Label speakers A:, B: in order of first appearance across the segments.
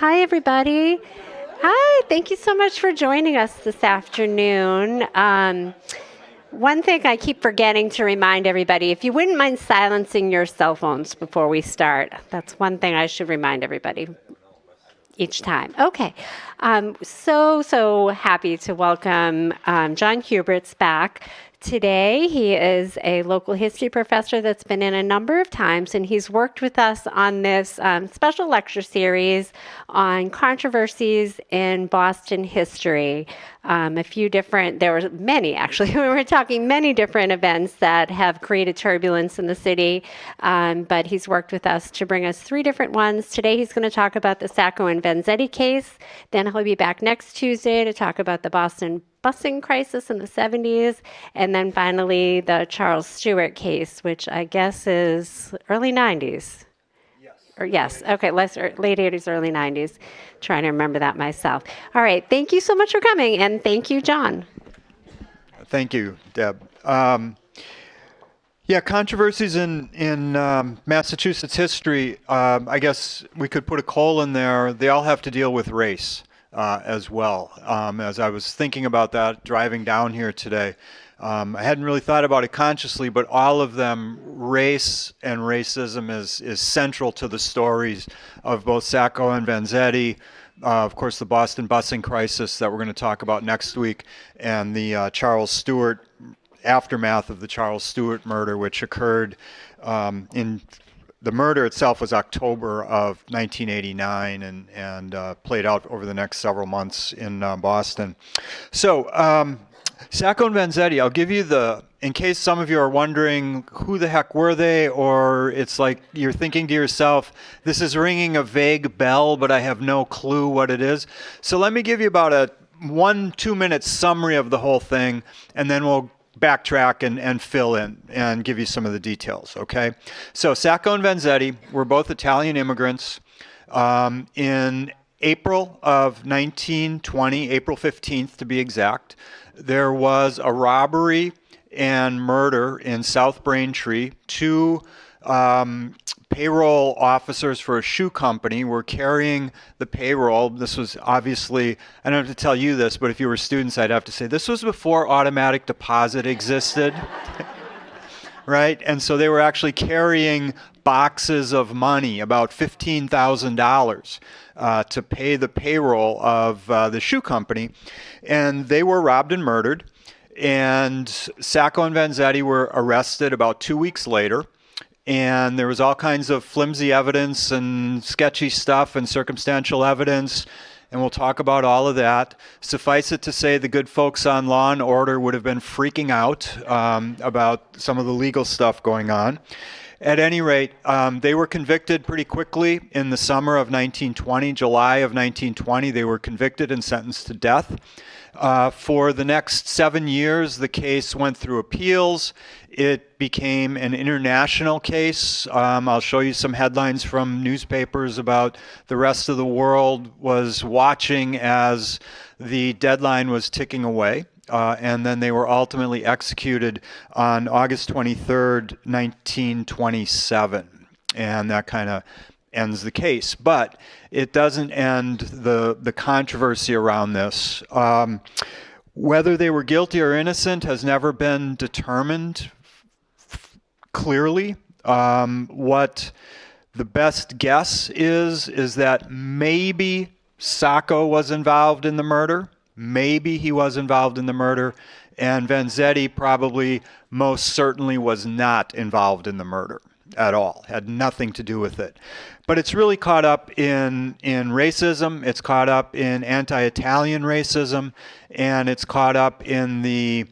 A: Hi, everybody. Hi, thank you so much for joining us this afternoon. One thing I keep forgetting to remind everybody, if you wouldn't mind silencing your cell phones before we start, that's one thing I should remind everybody each time. Okay. So happy to welcome John Huberts back today. He is a local history professor that's been in a number of times, and he's worked with us on this special lecture series on controversies in Boston history. There were many actually. We were talking many different events that have created turbulence in the city, but he's worked with us to bring us three different ones. Today he's going to talk about the Sacco and Vanzetti case. Then he'll be back next Tuesday to talk about the Boston busing crisis in the 70s, and then finally the Charles Stuart case, which I guess is early 90s. Yes, okay, late 80s, early 90s. Trying to remember that myself. All right, thank you so much for coming, and thank you, John.
B: Thank you, Deb. Controversies in Massachusetts history, I guess we could put a colon there. They all have to deal with race as well. As I was thinking about that, driving down here today, I hadn't really thought about it consciously, but all of them, race and racism is central to the stories of both Sacco and Vanzetti, of course the Boston busing crisis that we're going to talk about next week, and the Charles Stuart, aftermath of the Charles Stuart murder, which occurred the murder itself was October of 1989 and played out over the next several months in Boston. So, Sacco and Vanzetti, I'll give you in case some of you are wondering who the heck were they, or it's like you're thinking to yourself, this is ringing a vague bell, but I have no clue what it is. So let me give you about a 1-2 minute summary of the whole thing, and then we'll backtrack and fill in and give you some of the details, okay? So Sacco and Vanzetti were both Italian immigrants. In April of 1920, April 15th to be exact, there was a robbery and murder in South Braintree. Two payroll officers for a shoe company were carrying the payroll. This was obviously, I don't have to tell you this, but if you were students, I'd have to say, this was before automatic deposit existed, right? And so they were actually carrying boxes of money, about $15,000, to pay the payroll of the shoe company. And they were robbed and murdered. And Sacco and Vanzetti were arrested about 2 weeks later. And there was all kinds of flimsy evidence and sketchy stuff and circumstantial evidence, and we'll talk about all of that. Suffice it to say, the good folks on Law and Order would have been freaking out about some of the legal stuff going on. At any rate, they were convicted pretty quickly in the summer of 1920, July of 1920. They were convicted and sentenced to death. For the next 7 years, the case went through appeals. It became an international case. I'll show you some headlines from newspapers about the rest of the world was watching as the deadline was ticking away. And then they were ultimately executed on August 23rd, 1927. And that kind of ends the case. But it doesn't end the controversy around this. Whether they were guilty or innocent has never been determined clearly. What the best guess is that maybe Sacco was involved in the murder. Maybe he was involved in the murder, and Vanzetti probably most certainly was not involved in the murder at all, had nothing to do with it. But it's really caught up in racism, it's caught up in anti-Italian racism, and it's caught up in the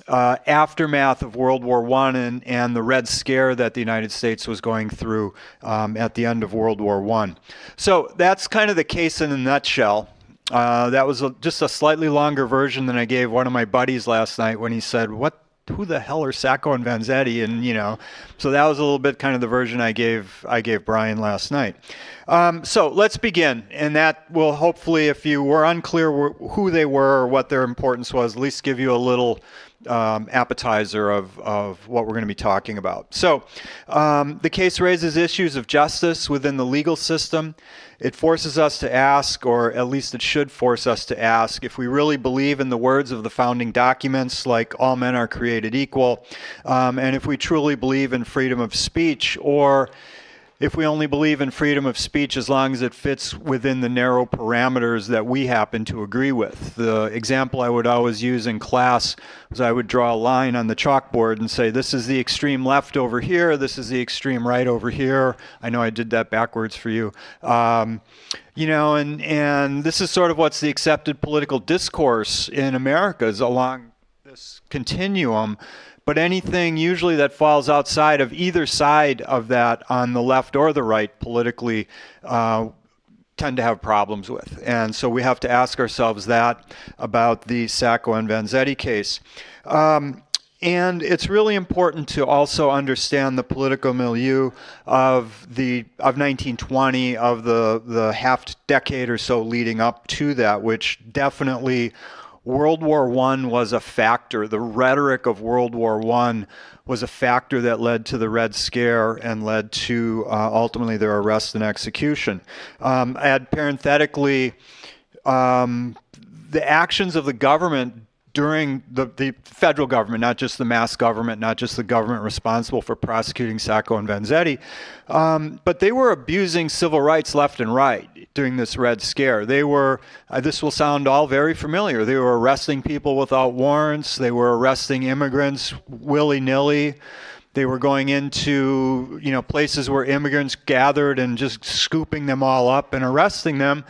B: aftermath of World War I and the Red Scare that the United States was going through at the end of World War I. So that's kind of the case in a nutshell. That was just a slightly longer version than I gave one of my buddies last night when he said, who the hell are Sacco and Vanzetti? And, so that was a little bit kind of the version I gave Brian last night. So let's begin, and that will hopefully, if you were unclear who they were or what their importance was, at least give you a little appetizer of what we're going to be talking about. So the case raises issues of justice within the legal system. It forces us to ask, or at least it should force us to ask, if we really believe in the words of the founding documents, like all men are created equal, and if we truly believe in freedom of speech, or if we only believe in freedom of speech as long as it fits within the narrow parameters that we happen to agree with. The example I would always use in class was I would draw a line on the chalkboard and say, this is the extreme left over here, this is the extreme right over here. I know I did that backwards for you. You know, and this is sort of what's the accepted political discourse in America, is along this continuum. But anything usually that falls outside of either side of that, on the left or the right, politically, tend to have problems with. And so we have to ask ourselves that about the Sacco and Vanzetti case. And it's really important to also understand the political milieu of 1920, of the half decade or so leading up to that, which definitely World War I was a factor. The rhetoric of World War I was a factor that led to the Red Scare and led to ultimately their arrest and execution. Add parenthetically, the actions of the government during the federal government, not just the mass government, not just the government responsible for prosecuting Sacco and Vanzetti, but they were abusing civil rights left and right during this Red Scare. They were, this will sound all very familiar, they were arresting people without warrants, they were arresting immigrants willy-nilly, they were going into, you know, places where immigrants gathered and just scooping them all up and arresting them.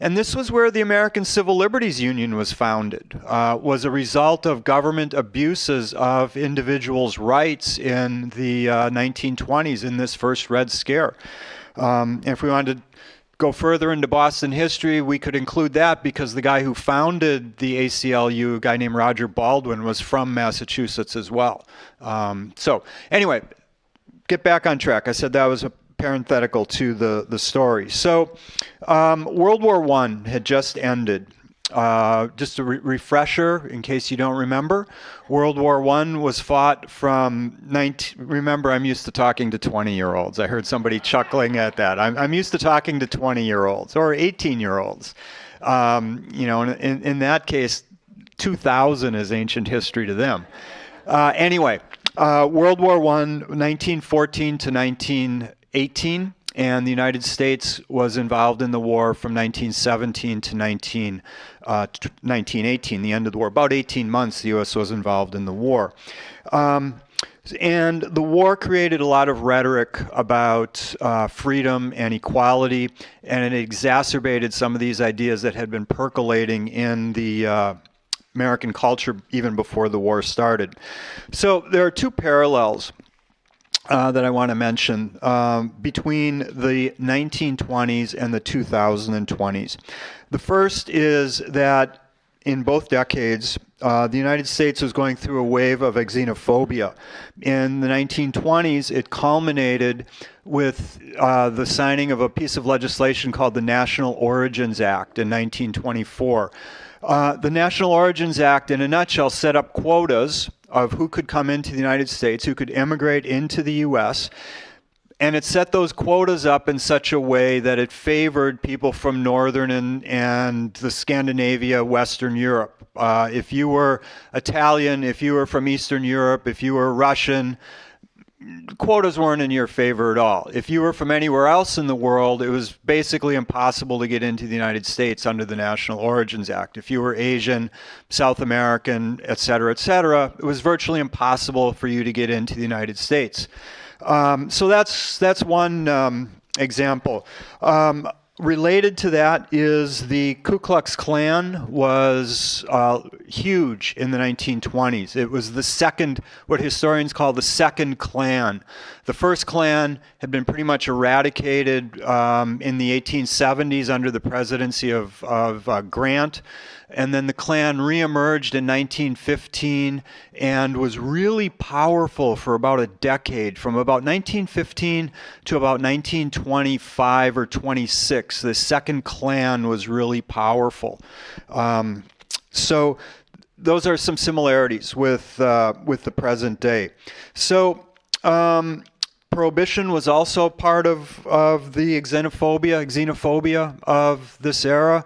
B: And this was where the American Civil Liberties Union was founded, was a result of government abuses of individuals' rights in the 1920s in this first Red Scare. If we wanted to go further into Boston history, we could include that because the guy who founded the ACLU, a guy named Roger Baldwin, was from Massachusetts as well. So anyway, get back on track. I said that was a parenthetical to the story. So World War I had just ended. Just a refresher, in case you don't remember, World War I was fought from remember, I'm used to talking to 20-year-olds. I heard somebody chuckling at that. I'm used to talking to 20-year-olds or 18-year-olds. You know, in that case, 2000 is ancient history to them. Anyway, World War I, 1914 to 1918, and the United States was involved in the war from 1917 to 1918, the end of the war. About 18 months the U.S. was involved in the war. And the war created a lot of rhetoric about freedom and equality, and it exacerbated some of these ideas that had been percolating in the American culture even before the war started. So there are two parallels that I want to mention between the 1920s and the 2020s. The first is that in both decades, the United States was going through a wave of xenophobia. In the 1920s, it culminated with the signing of a piece of legislation called the National Origins Act in 1924. The National Origins Act, in a nutshell, set up quotas of who could come into the United States, who could immigrate into the U.S., and it set those quotas up in such a way that it favored people from Northern and the Scandinavia, Western Europe. If you were Italian, if you were from Eastern Europe, if you were Russian, quotas weren't in your favor at all. If you were from anywhere else in the world, it was basically impossible to get into the United States under the National Origins Act. If you were Asian, South American, et cetera, it was virtually impossible for you to get into the United States. So that's one example. Related to that is the Ku Klux Klan was huge in the 1920s. It was the second, what historians call the second Klan. The first Klan had been pretty much eradicated in the 1870s under the presidency of Grant. And then the Klan reemerged in 1915 and was really powerful for about a decade. From about 1915 to about 1925 or 26, the second Klan was really powerful. So those are some similarities with the present day. So Prohibition was also part of the xenophobia of this era.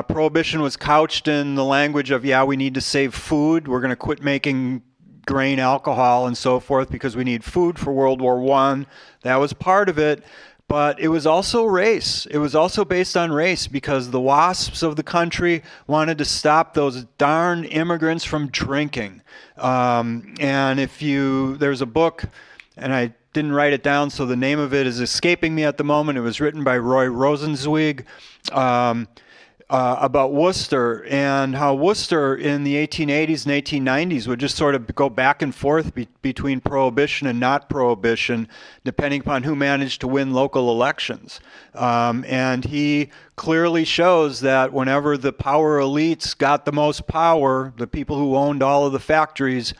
B: Prohibition was couched in the language of, yeah, we need to save food. We're going to quit making grain, alcohol, and so forth because we need food for World War I. That was part of it. But it was also race. It was also based on race because the WASPs of the country wanted to stop those darn immigrants from drinking. And there's a book, and I didn't write it down, so the name of it is escaping me at the moment. It was written by Roy Rosenzweig. About Worcester and how Worcester in the 1880s and 1890s would just sort of go back and forth between prohibition and not prohibition, depending upon who managed to win local elections. And he clearly shows that whenever the power elites got the most power, the people who owned all of the factories,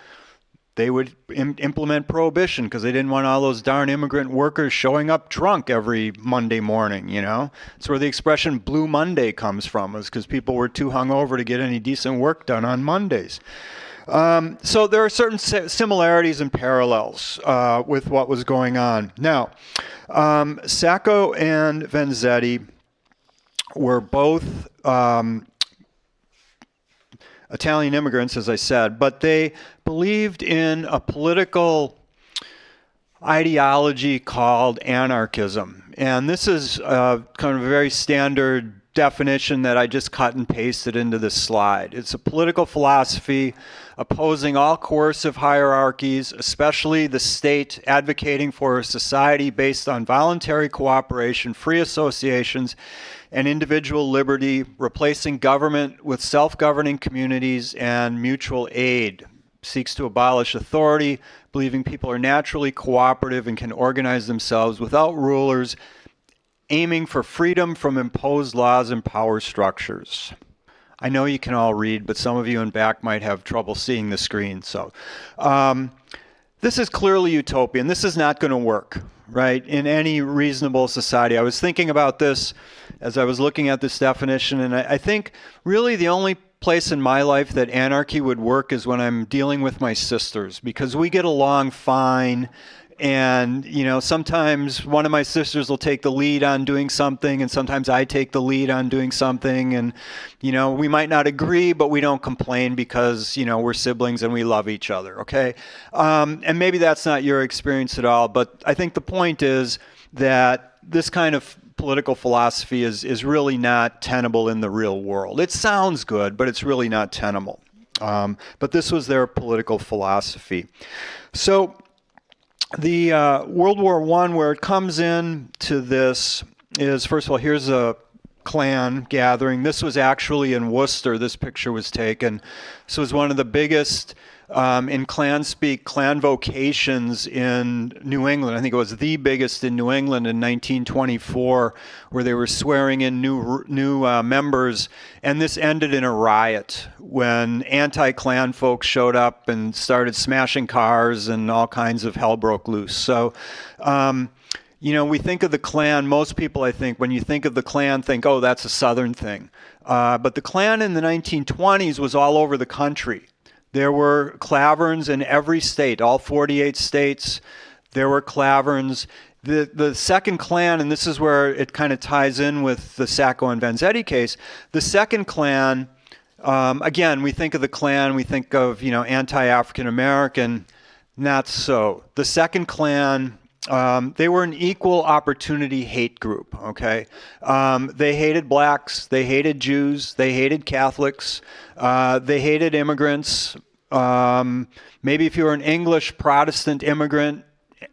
B: they would implement prohibition because they didn't want all those darn immigrant workers showing up drunk every Monday morning, you know? That's where the expression Blue Monday comes from, is because people were too hungover to get any decent work done on Mondays. So there are certain similarities and parallels with what was going on. Now, Sacco and Vanzetti were both Italian immigrants, as I said, but they believed in a political ideology called anarchism. And this is kind of a very standard definition that I just cut and pasted into this slide. It's a political philosophy opposing all coercive hierarchies, especially the state, advocating for a society based on voluntary cooperation, free associations, and individual liberty, replacing government with self-governing communities and mutual aid. Seeks to abolish authority, believing people are naturally cooperative and can organize themselves without rulers, aiming for freedom from imposed laws and power structures. I know you can all read, but some of you in back might have trouble seeing the screen. So this is clearly utopian. This is not going to work, right, in any reasonable society. I was thinking about this as I was looking at this definition, and I think really the only place in my life that anarchy would work is when I'm dealing with my sisters, because we get along fine. And, you know, sometimes one of my sisters will take the lead on doing something, and sometimes I take the lead on doing something. And, you know, we might not agree, but we don't complain because, you know, we're siblings and we love each other, okay? And maybe that's not your experience at all, but I think the point is that this kind of political philosophy is really not tenable in the real world. It sounds good, but it's really not tenable. But this was their political philosophy. So the World War I, where it comes in to this is, first of all, here's a Klan gathering. This was actually in Worcester. This picture was taken. This was one of the biggest, in Klan speak, Klan vocations in New England. I think it was the biggest in New England in 1924, where they were swearing in new members. And this ended in a riot when anti-Klan folks showed up and started smashing cars, and all kinds of hell broke loose. So, you know, we think of the Klan, most people, I think, when you think of the Klan, think, oh, that's a Southern thing. But the Klan in the 1920s was all over the country. There were klaverns in every state, all 48 states. There were klaverns. The second Klan, and this is where it kind of ties in with the Sacco and Vanzetti case, the second Klan, again, we think of the Klan, we think of, you know, anti-African American. Not so. The second Klan, they were an equal opportunity hate group, okay? They hated blacks, they hated Jews, they hated Catholics, they hated immigrants. Maybe if you were an English Protestant immigrant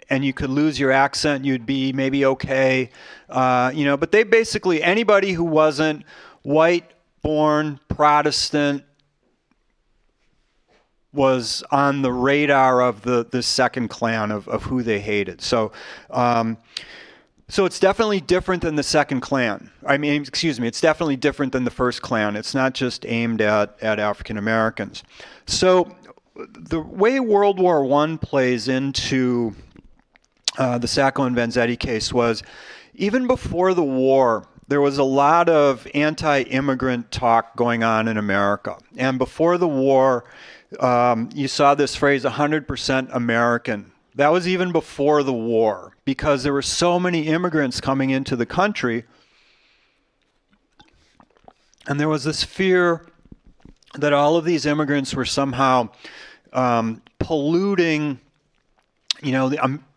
B: and you could lose your accent, you'd be maybe okay. You know, but they basically, anybody who wasn't white, born, Protestant, was on the radar of the second Klan of who they hated. So it's definitely different than the second Klan. I mean, excuse me, it's definitely different than the first Klan. It's not just aimed at African Americans. So the way World War I plays into the Sacco and Vanzetti case was, even before the war, there was a lot of anti-immigrant talk going on in America. And before the war, you saw this phrase, 100% American. That was even before the war, because there were so many immigrants coming into the country. And there was this fear that all of these immigrants were somehow polluting,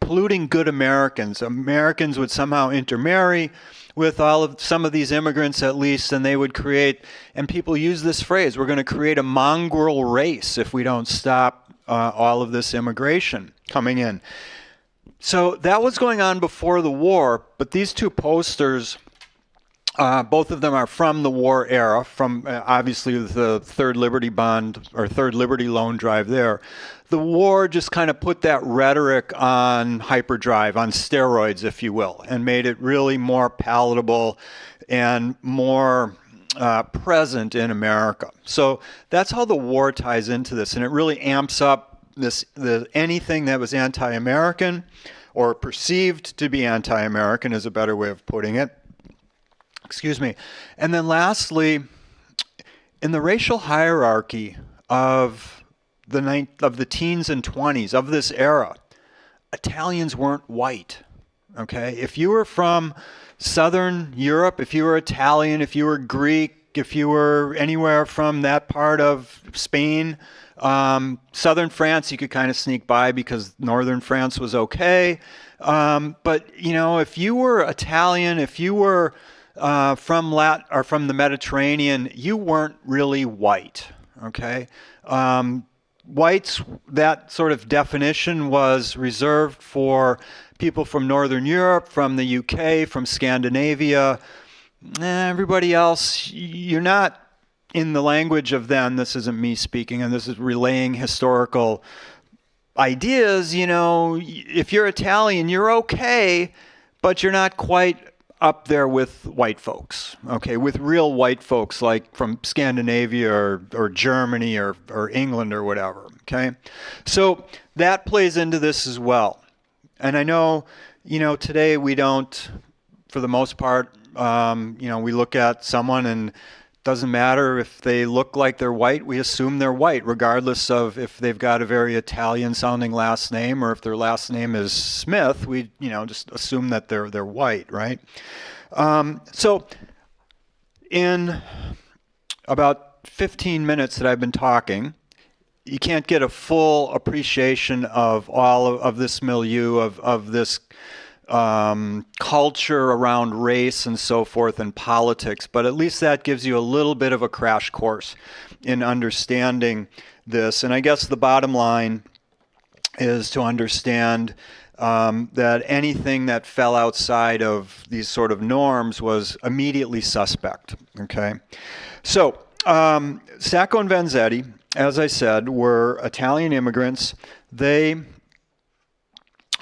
B: polluting good Americans. Americans would somehow intermarry with some of these immigrants at least, and they would create, and people use this phrase, we're going to create a mongrel race if we don't stop all of this immigration coming in. So that was going on before the war, but these two posters, both of them are from the war era, from obviously the Third Liberty Bond or Third Liberty Loan Drive there. The war just kind of put that rhetoric on hyperdrive, on steroids, if you will, and made it really more palatable and more present in America. So that's how the war ties into this, and it really amps up anything that was anti-American or perceived to be anti-American is a better way of putting it. Excuse me. And then lastly, in the racial hierarchy of the teens and 20s of this era, Italians weren't white. Okay? If you were from Southern Europe, if you were Italian, if you were Greek, if you were anywhere from that part of Spain, Southern France, you could kind of sneak by because Northern France was okay. But, if you were Italian, if you were from the Mediterranean, you weren't really white, okay? Whites, that sort of definition was reserved for people from Northern Europe, from the UK, from Scandinavia. Everybody else, you're not, in the language of then, this isn't me speaking, and this is relaying historical ideas, if you're Italian, you're okay, but you're not quite up there with white folks, okay, with real white folks like from Scandinavia or Germany or England or whatever, okay? So that plays into this as well. And I know, today we don't, for the most part, we look at someone and doesn't matter if they look like they're white, we assume they're white, regardless of if they've got a very Italian-sounding last name or if their last name is Smith. We, just assume that they're white, right? So, in about 15 minutes that I've been talking, you can't get a full appreciation of all of this milieu of this culture around race and so forth and politics, but at least that gives you a little bit of a crash course in understanding this. And I guess the bottom line is to understand that anything that fell outside of these sort of norms was immediately suspect, okay? So, Sacco and Vanzetti, as I said, were Italian immigrants. They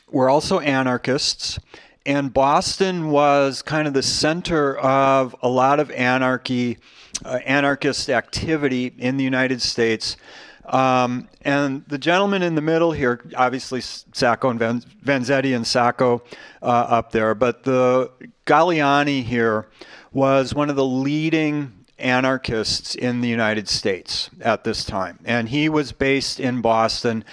B: were also anarchists, and Boston was kind of the center of a lot of anarchist activity in the United States. And the gentleman in the middle here, obviously Sacco and Vanzetti and Sacco up there, but the Galliani here was one of the leading anarchists in the United States at this time, and he was based in Boston.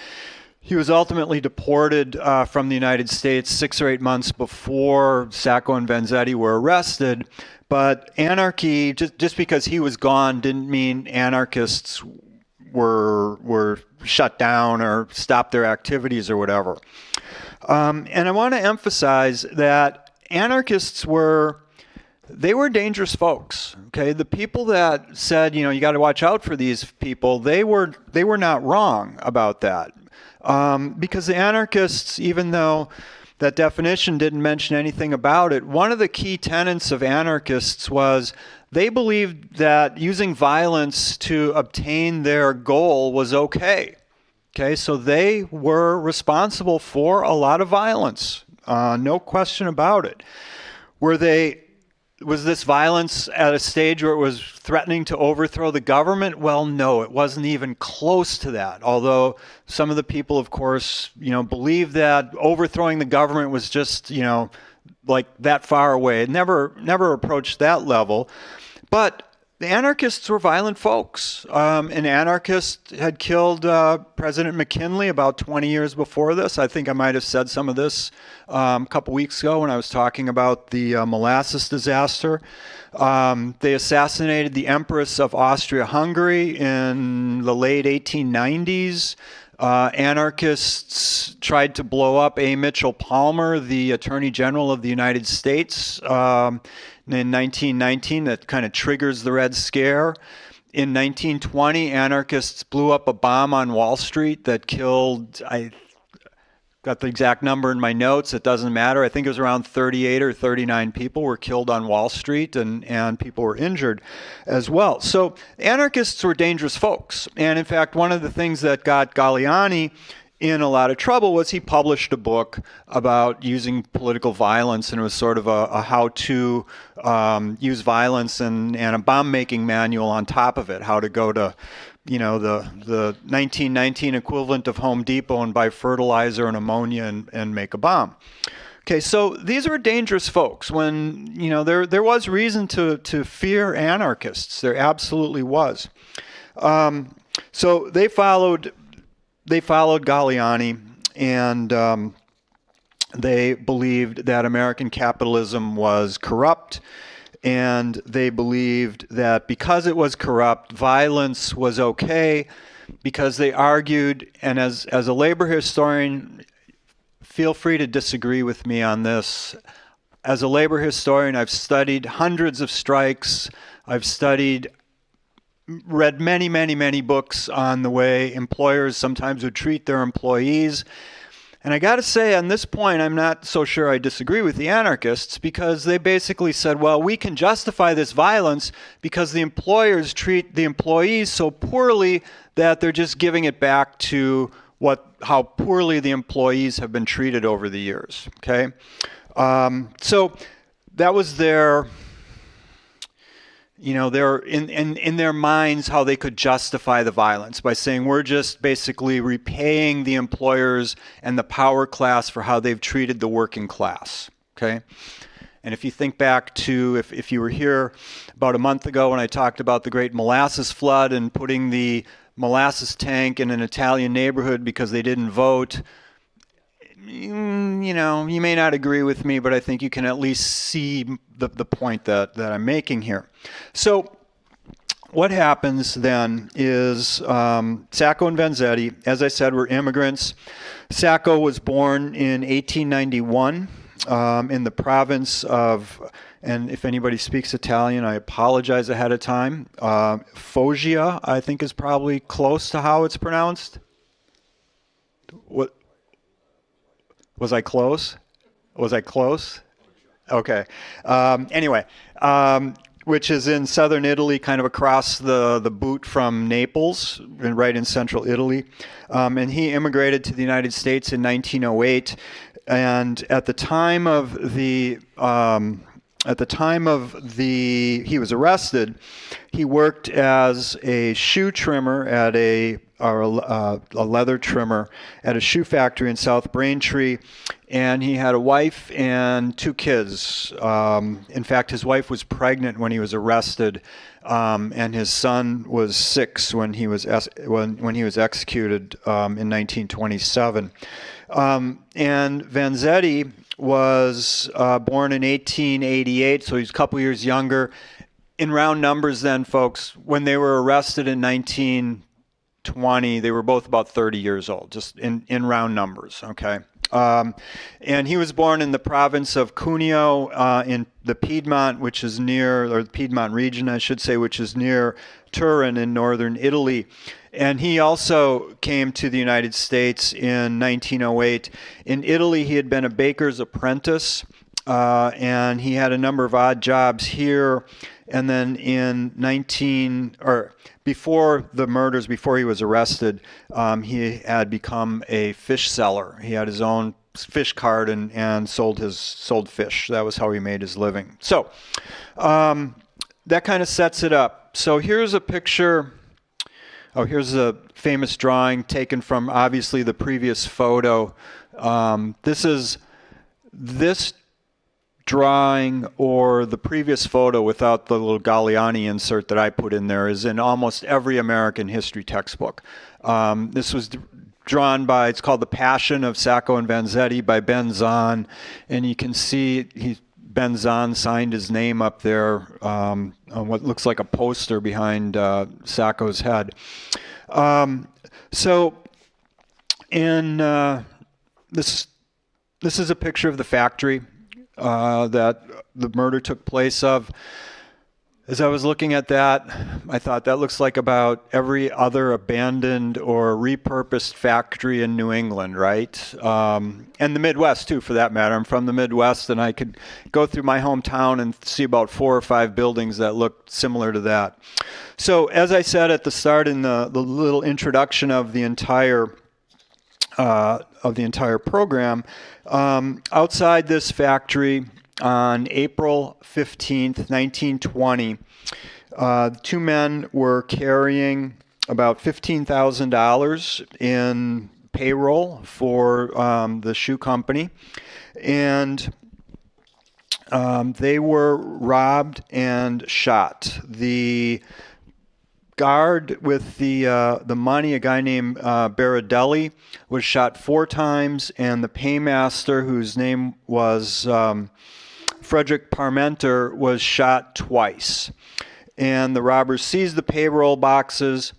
B: He was ultimately deported from the United States 6 or 8 months before Sacco and Vanzetti were arrested. But anarchy, just because he was gone, didn't mean anarchists were shut down or stopped their activities or whatever. And I want to emphasize that anarchists were dangerous folks. Okay, the people that said, you got to watch out for these people, they were not wrong about that. Because the anarchists, even though that definition didn't mention anything about it, one of the key tenets of anarchists was they believed that using violence to obtain their goal was okay. Okay, so they were responsible for a lot of violence, no question about it. Was this violence at a stage where it was threatening to overthrow the government? Well, no, it wasn't even close to that. Although some of the people, of course, believed that overthrowing the government was just, like that far away. It never approached that level. But the anarchists were violent folks. An anarchist had killed President McKinley about 20 years before this. I think I might have said some of this a couple weeks ago when I was talking about the molasses disaster. They assassinated the Empress of Austria-Hungary in the late 1890s. Anarchists tried to blow up A. Mitchell Palmer, the Attorney General of the United States, in 1919. That kind of triggers the Red Scare. In 1920, anarchists blew up a bomb on Wall Street that killed, I got the exact number in my notes, it doesn't matter. I think it was around 38 or 39 people were killed on Wall Street, and people were injured as well. So anarchists were dangerous folks. And in fact, one of the things that got Galliani in a lot of trouble was he published a book about using political violence, and it was sort of a how-to use violence and a bomb-making manual on top of it, how to go to the 1919 equivalent of Home Depot and buy fertilizer and ammonia and make a bomb. Okay, so these are dangerous folks. When there was reason to fear anarchists, there absolutely was. So they followed Galliani, and they believed that American capitalism was corrupt. And they believed that because it was corrupt, violence was okay, because they argued, and as a labor historian, feel free to disagree with me on this. As a labor historian, I've studied hundreds of strikes. I've read many, many, many books on the way employers sometimes would treat their employees. And I got to say, on this point, I'm not so sure I disagree with the anarchists, because they basically said, well, we can justify this violence because the employers treat the employees so poorly that they're just giving it back to how poorly the employees have been treated over the years. Okay, so that was their in their minds how they could justify the violence by saying we're just basically repaying the employers and the power class for how they've treated the working class. Okay, and if you think back to if you were here about a month ago when I talked about the great molasses flood and putting the molasses tank in an Italian neighborhood because they didn't vote, you may not agree with me, but I think you can at least see the point that I'm making here. So what happens then is Sacco and Vanzetti, as I said, were immigrants. Sacco was born in 1891 in the province of, and if anybody speaks Italian, I apologize ahead of time, Foggia, I think is probably close to how it's pronounced. What? Was I close? Okay. Anyway, which is in southern Italy, kind of across the boot from Naples, right in central Italy. And he immigrated to the United States in 1908. And at the time of he was arrested, he worked as a shoe trimmer at a leather trimmer at a shoe factory in South Braintree, and he had a wife and 2 kids. In fact, his wife was pregnant when he was arrested, and his son was 6 when he was executed in 1927. And Vanzetti was born in 1888, so he's a couple years younger. In round numbers then, folks, when they were arrested in 1920, they were both about 30 years old, just in round numbers, okay? And he was born in the province of Cuneo in the Piedmont, which is near, or the Piedmont region, I should say, which is near Turin in northern Italy. And he also came to the United States in 1908. In Italy, he had been a baker's apprentice, and he had a number of odd jobs here. And then before the murders, before he was arrested, he had become a fish seller. He had his own fish cart and sold fish. That was how he made his living. So that kind of sets it up. So here's a picture. Oh, here's a famous drawing taken from obviously the previous photo. This drawing or the previous photo without the little Galliani insert that I put in there is in almost every American history textbook. This was drawn by, it's called The Passion of Sacco and Vanzetti by Ben Zahn, and you can see Ben Zahn signed his name up there on what looks like a poster behind Sacco's head. This is a picture of the factory that the murder took place of. As I was looking at that, I thought that looks like about every other abandoned or repurposed factory in New England, right? And the Midwest, too, for that matter. I'm from the Midwest, and I could go through my hometown and see about 4 or 5 buildings that look similar to that. So, as I said at the start in the little introduction of the entire program, outside this factory, on April 15th, 1920, 2 men were carrying about $15,000 in payroll for the shoe company, and they were robbed and shot. The guard with the money, a guy named Baradelli, was shot 4 times, and the paymaster, whose name was Frederick Parmenter, was shot twice. And the robbers seized the payroll boxes,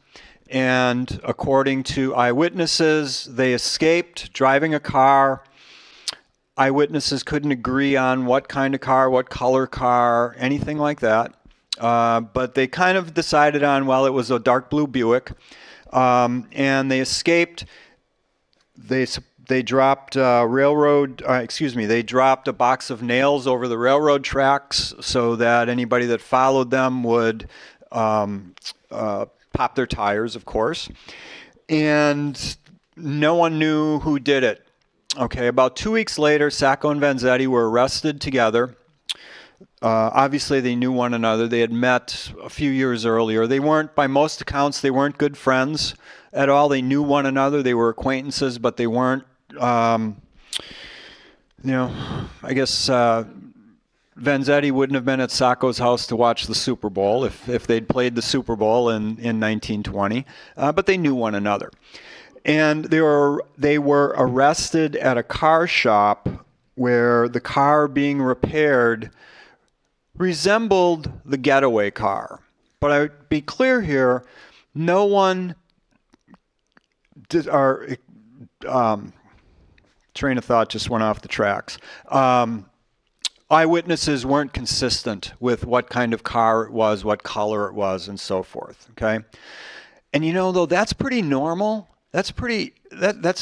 B: and according to eyewitnesses, they escaped driving a car. Eyewitnesses couldn't agree on what kind of car, what color car, anything like that. But they kind of decided on, well, it was a dark blue Buick, and they escaped. They dropped they dropped a box of nails over the railroad tracks so that anybody that followed them would pop their tires, of course. And no one knew who did it. Okay, about 2 weeks later, Sacco and Vanzetti were arrested together. Obviously, they knew one another. They had met a few years earlier. They weren't, by most accounts, they weren't good friends at all. They knew one another. They were acquaintances, but they weren't, I guess Vanzetti wouldn't have been at Sacco's house to watch the Super Bowl if they'd played the Super Bowl in 1920, but they knew one another. And they were arrested at a car shop where the car being repaired resembled the getaway car. But I would be clear here, no one did, our train of thought just went off the tracks. Eyewitnesses weren't consistent with what kind of car it was, what color it was, and so forth, okay? And though that's pretty normal. That's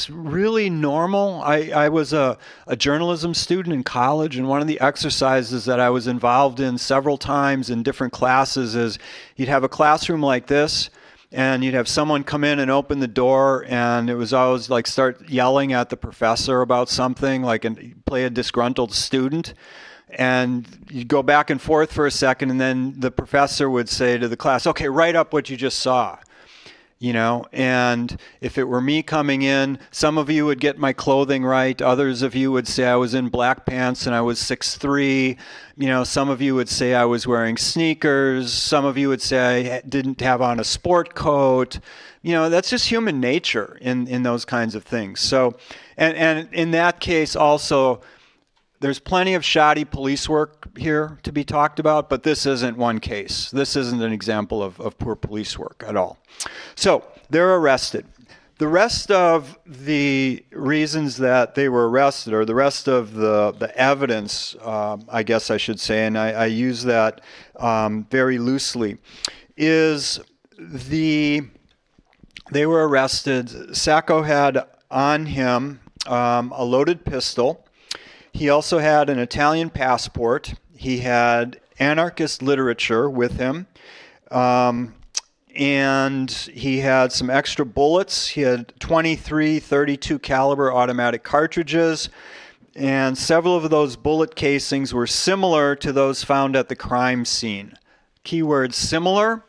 B: really normal. I was a journalism student in college, and one of the exercises that I was involved in several times in different classes is you'd have a classroom like this, and you'd have someone come in and open the door, and it was always like start yelling at the professor about something, like and play a disgruntled student. And you'd go back and forth for a second, and then the professor would say to the class, okay, write up what you just saw. And if it were me coming in, some of you would get my clothing right. Others of you would say I was in black pants and I was 6'3". Some of you would say I was wearing sneakers. Some of you would say I didn't have on a sport coat. That's just human nature in those kinds of things. So, and in that case also, there's plenty of shoddy police work here to be talked about, but this isn't one case. This isn't an example of poor police work at all. So they're arrested. The rest of the reasons that they were arrested, or the rest of the evidence, I guess I should say, and I use that very loosely, is they were arrested. Sacco had on him a loaded pistol. He also had an Italian passport. He had anarchist literature with him. And he had some extra bullets. He had 23 .32 caliber automatic cartridges, and several of those bullet casings were similar to those found at the crime scene. Keyword similar,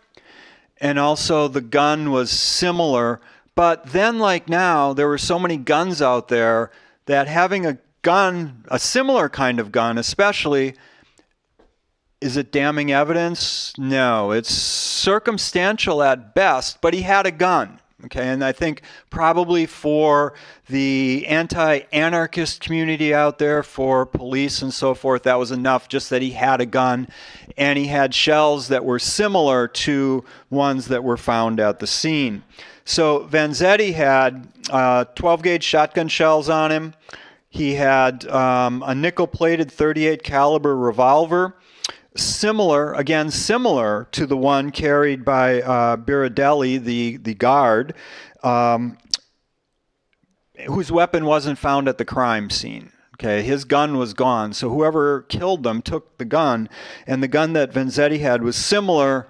B: and also the gun was similar. But then, like now, there were so many guns out there that having a gun, a similar kind of gun especially, is it damning evidence? No, it's circumstantial at best, but he had a gun. Okay, and I think probably for the anti-anarchist community out there, for police and so forth, that was enough, just that he had a gun and he had shells that were similar to ones that were found at the scene. So Vanzetti had 12-gauge shotgun shells on him. He had a nickel-plated .38 caliber revolver, similar to the one carried by Biradelli, the guard, whose weapon wasn't found at the crime scene. Okay, his gun was gone, so whoever killed them took the gun, and the gun that Vanzetti had was similar,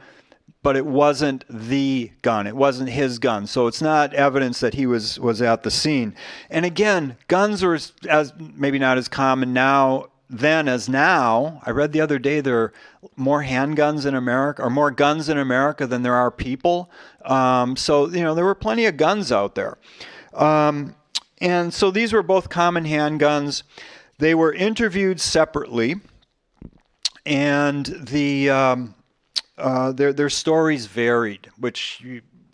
B: but it wasn't the gun. It wasn't his gun, so it's not evidence that he was at the scene. And again, guns are as maybe not as common now then as now. I read the other day there are more handguns in America, or more guns in America than there are people. So, there were plenty of guns out there. And so these were both common handguns. They were interviewed separately, and their stories varied, which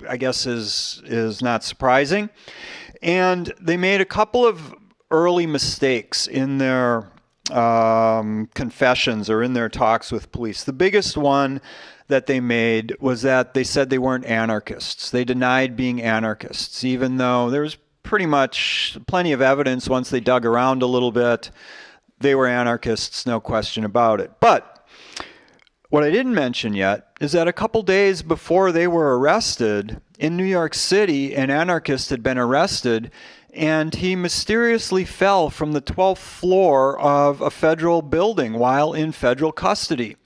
B: I guess is not surprising. And they made a couple of early mistakes in their confessions or in their talks with police. The biggest one that they made was that they said they weren't anarchists. They denied being anarchists, even though there was pretty much plenty of evidence once they dug around a little bit. They were anarchists, no question about it. But what I didn't mention yet is that a couple days before they were arrested in New York City, an anarchist had been arrested, and he mysteriously fell from the 12th floor of a federal building while in federal custody.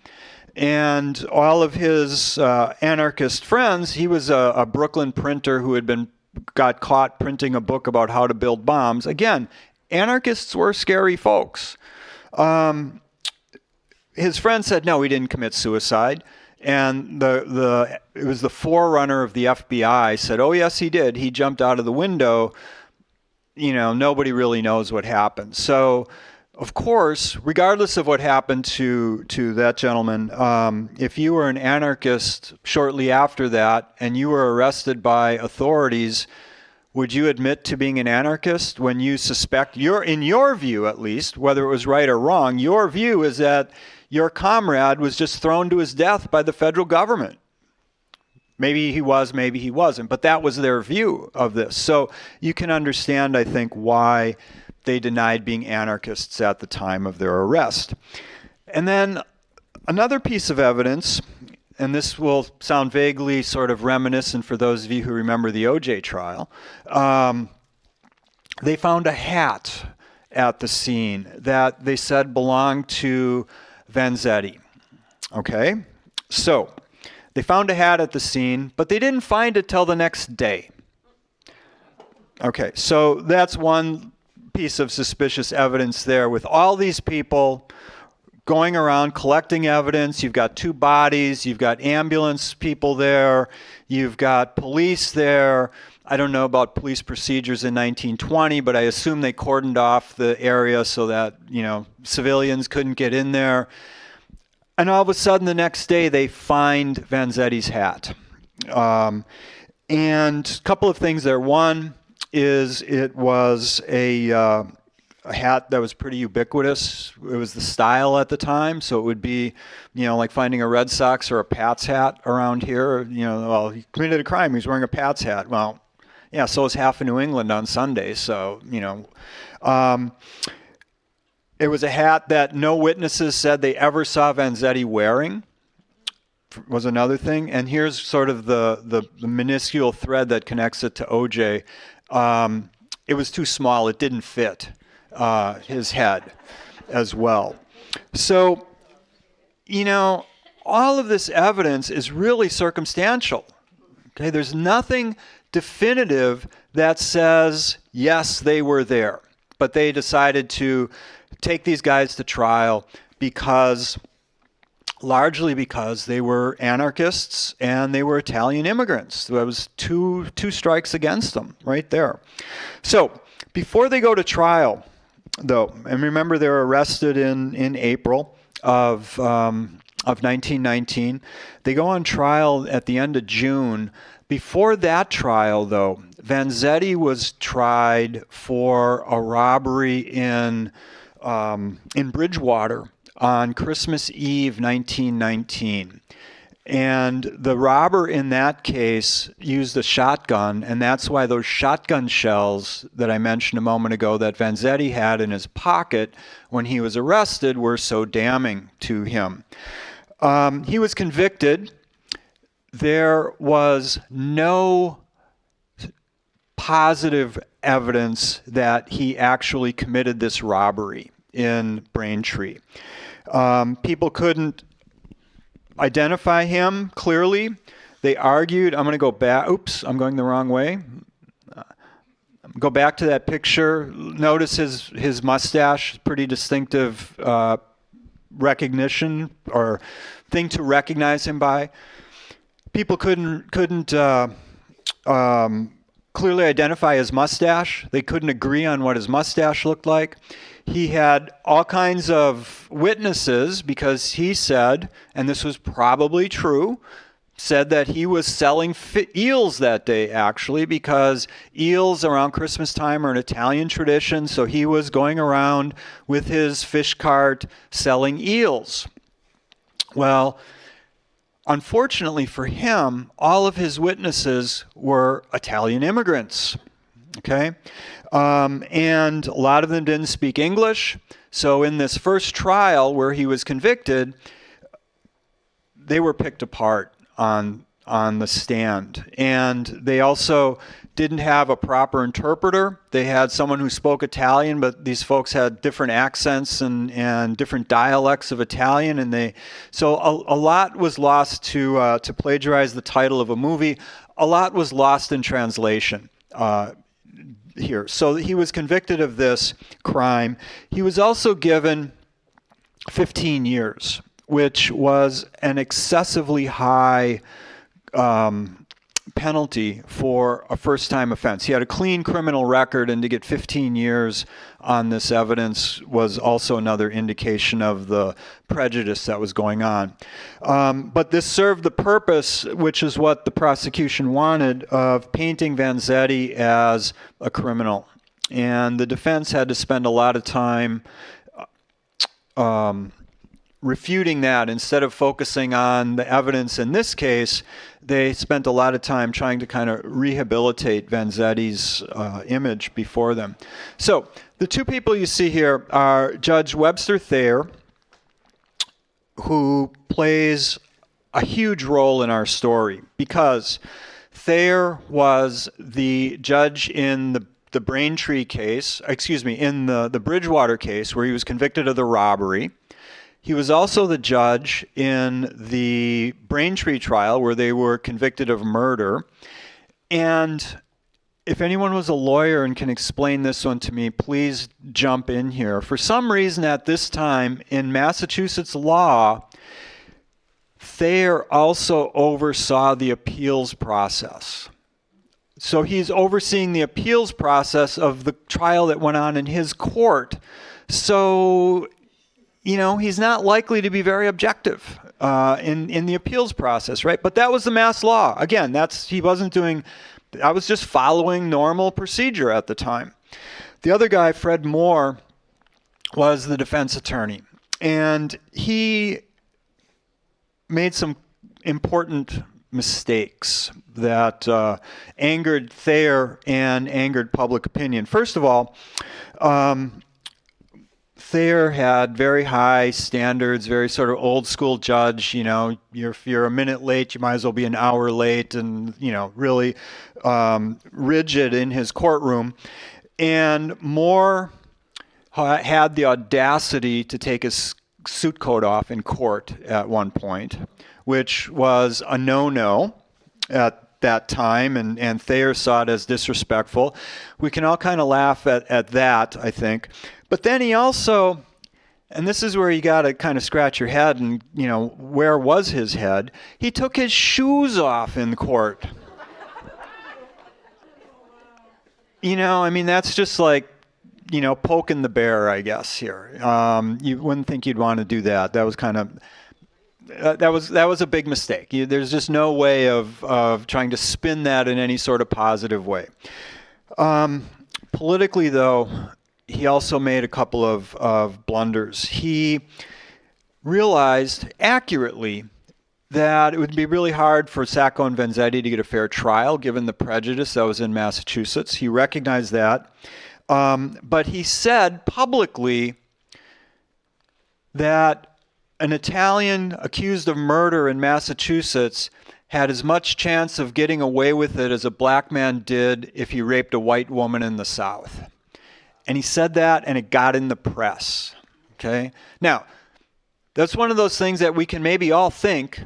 B: And all of his anarchist friends, he was a Brooklyn printer who got caught printing a book about how to build bombs. Again, anarchists were scary folks. His friend said, no, he didn't commit suicide. And it was the forerunner of the FBI said, oh, yes, he did. He jumped out of the window. Nobody really knows what happened. So, of course, regardless of what happened to that gentleman, if you were an anarchist shortly after that and you were arrested by authorities, would you admit to being an anarchist when you suspect, in your view at least, whether it was right or wrong, your view is that your comrade was just thrown to his death by the federal government? Maybe he was, maybe he wasn't, but that was their view of this. So you can understand, I think, why they denied being anarchists at the time of their arrest. And then another piece of evidence, and this will sound vaguely sort of reminiscent for those of you who remember the OJ trial, they found a hat at the scene that they said belonged to Vanzetti. Okay? So they found a hat at the scene, but they didn't find it till the next day. Okay, so that's one piece of suspicious evidence there. With all these people going around collecting evidence, you've got two bodies, you've got ambulance people there, you've got police there. I don't know about police procedures in 1920, but I assume they cordoned off the area so that, civilians couldn't get in there. And all of a sudden, the next day, they find Vanzetti's hat. And a couple of things there. One is it was a hat that was pretty ubiquitous. It was the style at the time, so it would be, like finding a Red Sox or a Pats hat around here. Well, he committed a crime. He's wearing a Pats hat. Well, yeah, so is half of New England on Sundays. So, it was a hat that no witnesses said they ever saw Vanzetti wearing, was another thing. And here's sort of the minuscule thread that connects it to OJ. It was too small. It didn't fit his head as well. So all of this evidence is really circumstantial. Okay, there's nothing definitive that says, yes, they were there. But they decided to take these guys to trial largely because they were anarchists and they were Italian immigrants. There was two strikes against them right there. So before they go to trial, though, and remember they were arrested in April of 1919. They go on trial at the end of June. Before that trial, though, Vanzetti was tried for a robbery in Bridgewater on Christmas Eve, 1919. And the robber in that case used a shotgun, and that's why those shotgun shells that I mentioned a moment ago that Vanzetti had in his pocket when he was arrested were so damning to him. He was convicted. There was no positive evidence that he actually committed this robbery in Braintree. People couldn't identify him clearly. They argued. I'm going to go back. Oops, I'm going the wrong way. Go back to that picture. Notice his mustache, pretty distinctive recognition or thing to recognize him by. People couldn't clearly identify his mustache. They couldn't agree on what his mustache looked like. He had all kinds of witnesses because he said, and this was probably true, said that he was selling eels that day, actually, because eels around Christmas time are an Italian tradition, so he was going around with his fish cart selling eels. Well, unfortunately for him, all of his witnesses were Italian immigrants, okay? And a lot of them didn't speak English. So in this first trial where he was convicted, they were picked apart on the stand. And they also didn't have a proper interpreter. They had someone who spoke Italian, but these folks had different accents and different dialects of Italian. And so a lot was lost to plagiarize the title of a movie. A lot was lost in translation here. So he was convicted of this crime. He was also given 15 years, which was an excessively high penalty for a first-time offense. He had a clean criminal record, and to get 15 years on this evidence was also another indication of the prejudice that was going on. But this served the purpose, which is what the prosecution wanted, of painting Vanzetti as a criminal. And the defense had to spend a lot of time refuting that. Instead of focusing on the evidence in this case, they spent a lot of time trying to kind of rehabilitate Vanzetti's image before them. So the two people you see here are Judge Webster Thayer, who plays a huge role in our story because Thayer was the judge in the Braintree case, in the Bridgewater case where he was convicted of the robbery. He was also the judge in the Braintree trial where they were convicted of murder. And if anyone was a lawyer and can explain this one to me, please jump in here. For some reason at this time in Massachusetts law, Thayer also oversaw the appeals process. So he's overseeing the appeals process of the trial that went on in his court. So he's not likely to be very objective in the appeals process, right? But that was the Mass law. Again, I was just following normal procedure at the time. The other guy, Fred Moore, was the defense attorney. And he made some important mistakes that angered Thayer and angered public opinion. First of all, Thayer had very high standards, very sort of old school judge. If you're a minute late, you might as well be an hour late, and really rigid in his courtroom. And Moore had the audacity to take suit coat off in court at one point, which was a no-no at that time, and Thayer saw it as disrespectful. We can all kind of laugh at that, I think. But then he also, and this is where you got to kind of scratch your head and, where was his head? He took his shoes off in court. That's just like, poking the bear, I guess, here. You wouldn't think you'd want to do that. That was kind of, that was a big mistake. There's just no way of trying to spin that in any sort of positive way. Politically, though, he also made a couple of blunders. He realized accurately that it would be really hard for Sacco and Vanzetti to get a fair trial given the prejudice that was in Massachusetts. He recognized that. But he said publicly that an Italian accused of murder in Massachusetts had as much chance of getting away with it as a black man did if he raped a white woman in the South. And he said that, and it got in the press. Okay? Now, that's one of those things that we can maybe all think,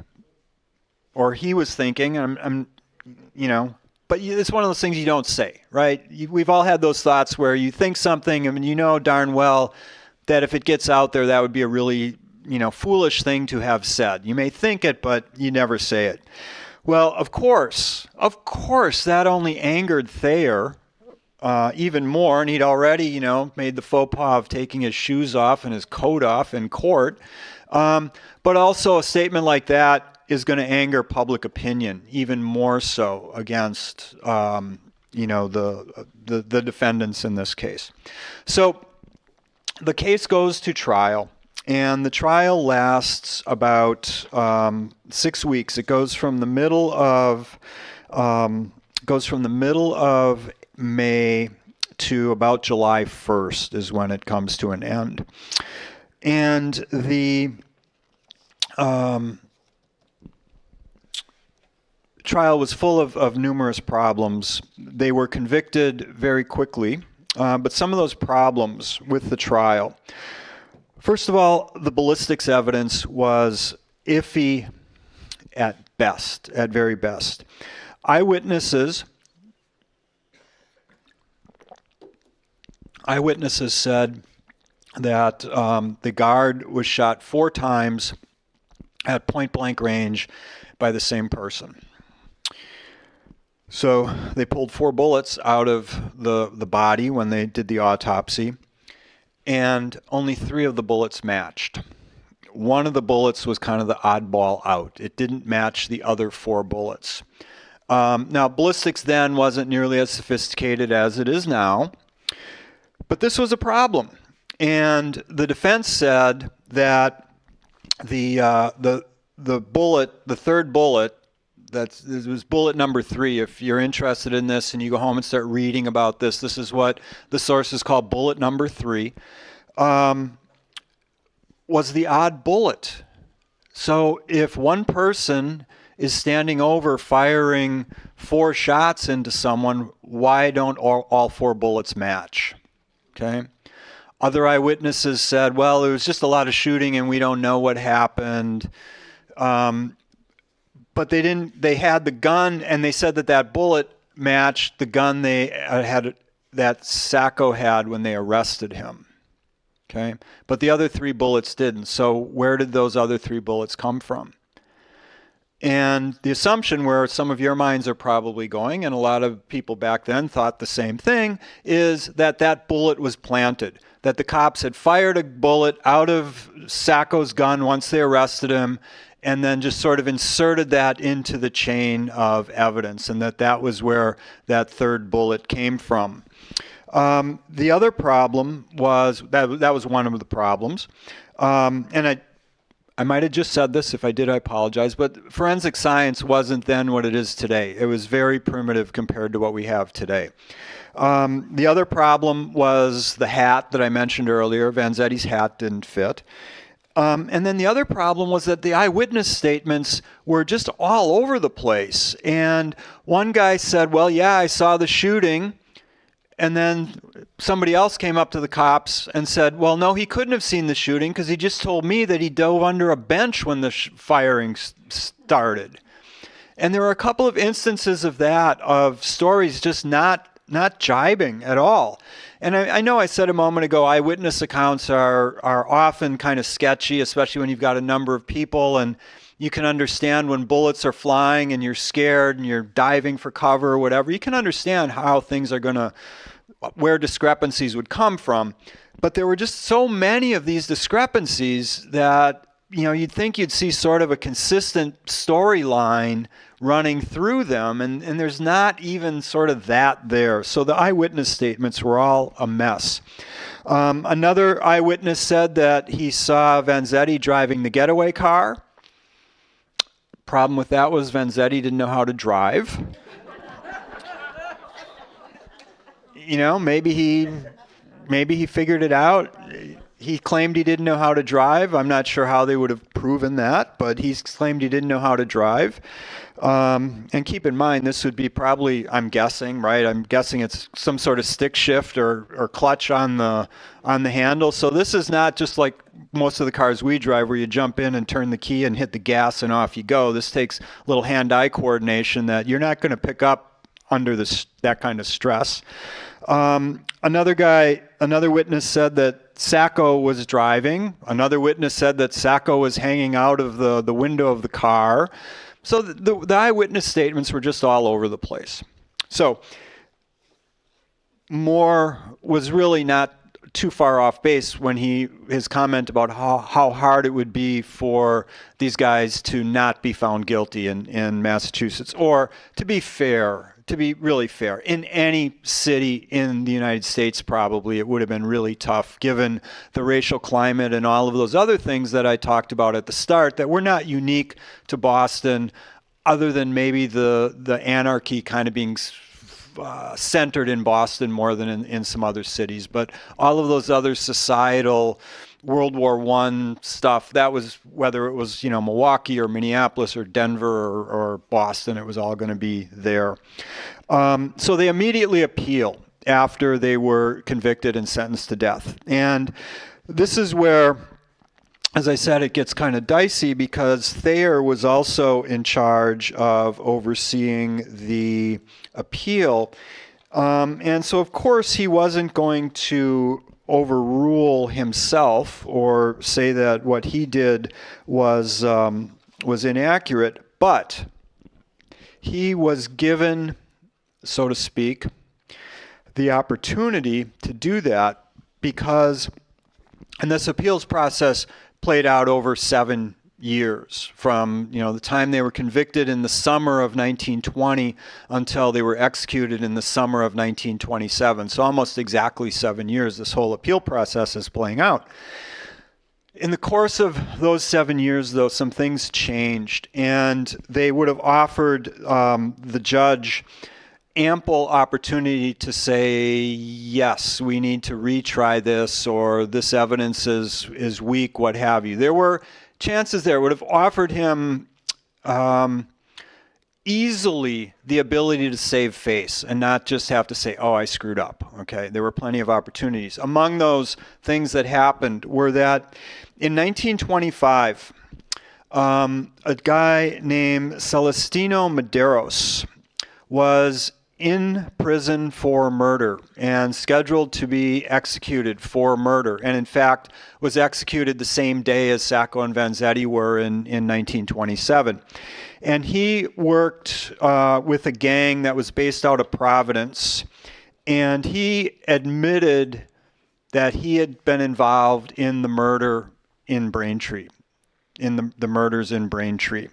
B: or he was thinking, but it's one of those things you don't say, right? We've all had those thoughts where you think something, and you know darn well that if it gets out there, that would be a really, foolish thing to have said. You may think it, but you never say it. Well, of course, that only angered Thayer even more, and he'd already, made the faux pas of taking his shoes off and his coat off in court. But also a statement like that is going to anger public opinion even more so against, the defendants in this case. So the case goes to trial, and the trial lasts about 6 weeks. It goes from the middle of May to about July 1st is when it comes to an end. And the trial was full of numerous problems. They were convicted very quickly, but some of those problems with the trial. First of all, the ballistics evidence was iffy at best, at very best. Eyewitnesses said that the guard was shot 4 times at point-blank range by the same person. So they pulled 4 bullets out of the body when they did the autopsy, and only 3 of the bullets matched. One of the bullets was kind of the oddball out. It didn't match the other 4 bullets. Now, ballistics then wasn't nearly as sophisticated as it is now, but this was a problem. And the defense said that the bullet, the third bullet, this was bullet number 3. If you're interested in this and you go home and start reading about this, this is what the sources call bullet number 3, was the odd bullet. So if one person is standing over firing 4 shots into someone, why don't all 4 bullets match? Okay. Other eyewitnesses said, well, there was just a lot of shooting and we don't know what happened. But they had the gun, and they said that bullet matched the gun they had, that Sacco had when they arrested him. Okay. But the other 3 bullets didn't. So where did those other 3 bullets come from? And the assumption, where some of your minds are probably going, and a lot of people back then thought the same thing, is that bullet was planted. That the cops had fired a bullet out of Sacco's gun once they arrested him, and then just sort of inserted that into the chain of evidence, and that was where that third bullet came from. The other problem was, that was one of the problems, and I might have just said this. If I did, I apologize. But forensic science wasn't then what it is today. It was very primitive compared to what we have today. The other problem was the hat that I mentioned earlier. Vanzetti's hat didn't fit. And then the other problem was that the eyewitness statements were just all over the place. And one guy said, well, yeah, I saw the shooting. And then somebody else came up to the cops and said, well, no, he couldn't have seen the shooting because he just told me that he dove under a bench when the firing started. And there were a couple of instances of that, of stories just not jibing at all. And I know I said a moment ago, eyewitness accounts are often kind of sketchy, especially when you've got a number of people, and you can understand when bullets are flying and you're scared and you're diving for cover or whatever. You can understand how things are going to, where discrepancies would come from. But there were just so many of these discrepancies that, you'd think you'd see sort of a consistent storyline running through them, and there's not even sort of that there. So the eyewitness statements were all a mess. Another eyewitness said that he saw Vanzetti driving the getaway car. Problem with that was Vanzetti didn't know how to drive. Maybe he figured it out. He claimed he didn't know how to drive. I'm not sure how they would have proven that, but he claimed he didn't know how to drive. And keep in mind, this would be probably, I'm guessing, right? I'm guessing it's some sort of stick shift or clutch on the handle. So this is not just like most of the cars we drive where you jump in and turn the key and hit the gas and off you go. This takes a little hand-eye coordination that you're not going to pick up under that kind of stress. Another witness said that Sacco was driving. Another witness said that Sacco was hanging out of the window of the car. So the eyewitness statements were just all over the place. So Moore was really not too far off base when his comment about how hard it would be for these guys to not be found guilty in Massachusetts, or to be really fair, in any city in the United States, probably it would have been really tough given the racial climate and all of those other things that I talked about at the start that were not unique to Boston, other than maybe the anarchy kind of being centered in Boston more than in some other cities. But all of those other societal World War I stuff, that was, whether it was, Milwaukee or Minneapolis or Denver or Boston, it was all going to be there. So they immediately appeal after they were convicted and sentenced to death. And this is where, as I said, it gets kind of dicey, because Thayer was also in charge of overseeing the appeal. And so, of course, he wasn't going to overrule himself or say that what he did was inaccurate, but he was given, so to speak, the opportunity to do that because, and this appeals process played out over 7 years, from the time they were convicted in the summer of 1920 until they were executed in the summer of 1927. So almost exactly 7 years this whole appeal process is playing out. In the course of those 7 years, though, some things changed, and they would have offered the judge ample opportunity to say, yes, we need to retry this, or this evidence is weak, what have you. There were chances there. Would have offered him easily the ability to save face and not just have to say, oh, I screwed up. Okay, there were plenty of opportunities. Among those things that happened were that in 1925, a guy named Celestino Medeiros was in prison for murder and scheduled to be executed for murder, and in fact was executed the same day as Sacco and Vanzetti were in 1927. And he worked with a gang that was based out of Providence, and he admitted that he had been involved in the murder in Braintree, in the murders in Braintree.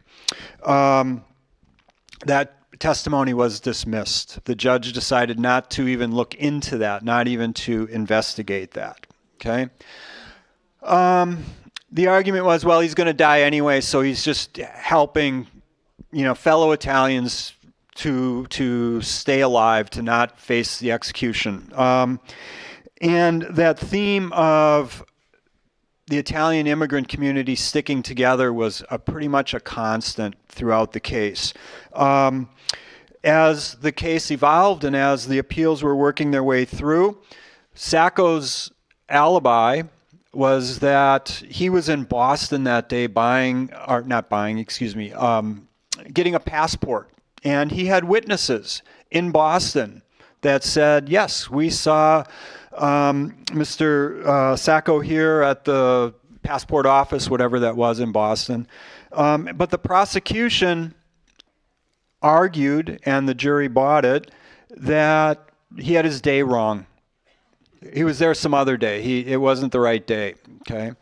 B: That testimony was dismissed. The judge decided not to even look into that, not even to investigate that. Okay. The argument was, well, he's going to die anyway, so he's just helping, fellow Italians to stay alive, to not face the execution. And that theme of the Italian immigrant community sticking together was pretty much a constant throughout the case. as the case evolved and as the appeals were working their way through, Sacco's alibi was that he was in Boston that day getting a passport. And he had witnesses in Boston that said, yes, we saw Mr. Sacco here at the passport office, whatever that was in Boston. But the prosecution argued, and the jury bought it, that he had his day wrong. He was there some other day. It wasn't the right day. Okay.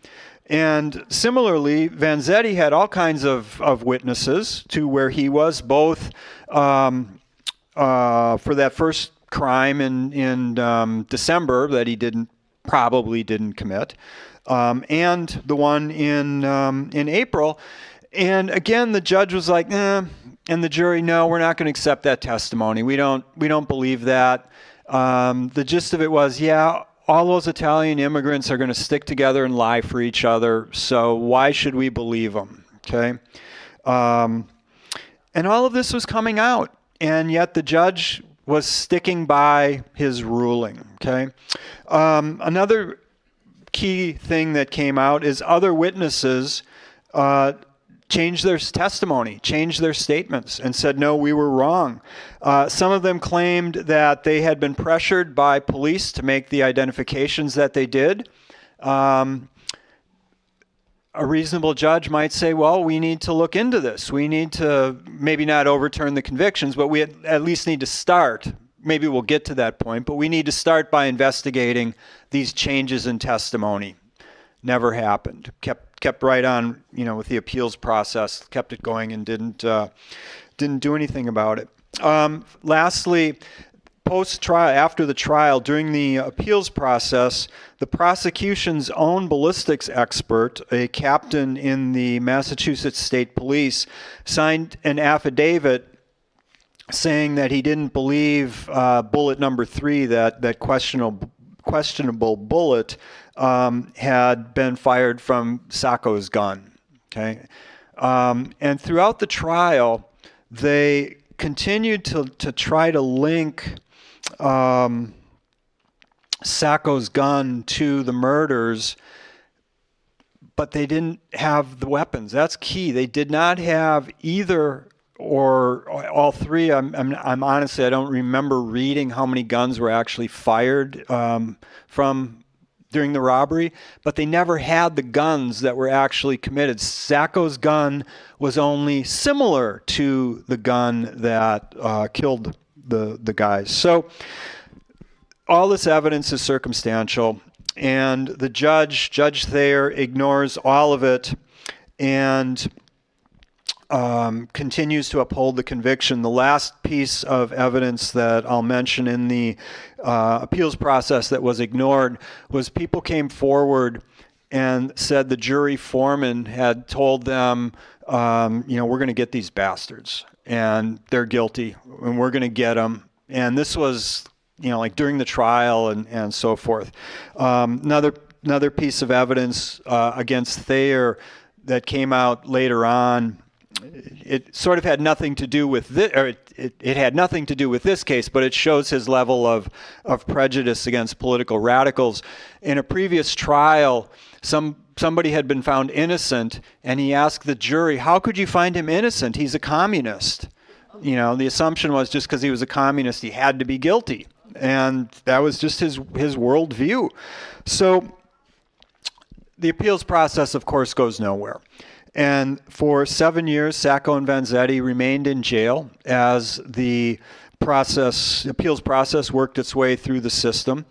B: And similarly, Vanzetti had all kinds of witnesses to where he was, both for that first crime in December that he probably didn't commit, and the one in April. And again, the judge was like, and the jury, no, we're not going to accept that testimony. We don't believe that. The gist of it was, yeah, all those Italian immigrants are going to stick together and lie for each other, so why should we believe them? Okay? And all of this was coming out, and yet the judge was sticking by his ruling. Okay? Another key thing that came out is other witnesses changed their testimony, changed their statements, and said, no, we were wrong. Some of them claimed that they had been pressured by police to make the identifications that they did. A reasonable judge might say, well, we need to look into this. We need to maybe not overturn the convictions, but we at least need to start. Maybe we'll get to that point, but we need to start by investigating these changes in testimony. Never happened. Kept right on, with the appeals process, kept it going, and didn't do anything about it. Lastly, post-trial, after the trial, during the appeals process, the prosecution's own ballistics expert, a captain in the Massachusetts State Police, signed an affidavit saying that he didn't believe bullet number 3, that questionable bullet, had been fired from Sacco's gun. Okay, and throughout the trial, they continued to try to link Sacco's gun to the murders, but they didn't have the weapons. That's key. They did not have either or all three. I'm honestly, I don't remember reading how many guns were actually fired from during the robbery, but they never had the guns that were actually committed. Sacco's gun was only similar to the gun that killed the guys. So all this evidence is circumstantial, and the Judge Thayer, ignores all of it and continues to uphold the conviction. The last piece of evidence that I'll mention in the appeals process that was ignored was people came forward and said the jury foreman had told them, we're going to get these bastards, and they're guilty, and we're going to get them. And this was, like during the trial and so forth. Another piece of evidence against Thayer that came out later on, it sort of had nothing to do with this, or it had nothing to do with this case, but it shows his level of prejudice against political radicals. In a previous trial, somebody had been found innocent, and he asked the jury, how could you find him innocent? He's a communist. The assumption was just because he was a communist, he had to be guilty. And that was just his worldview. So the appeals process, of course, goes nowhere. And for 7 years, Sacco and Vanzetti remained in jail as the appeals process worked its way through the system.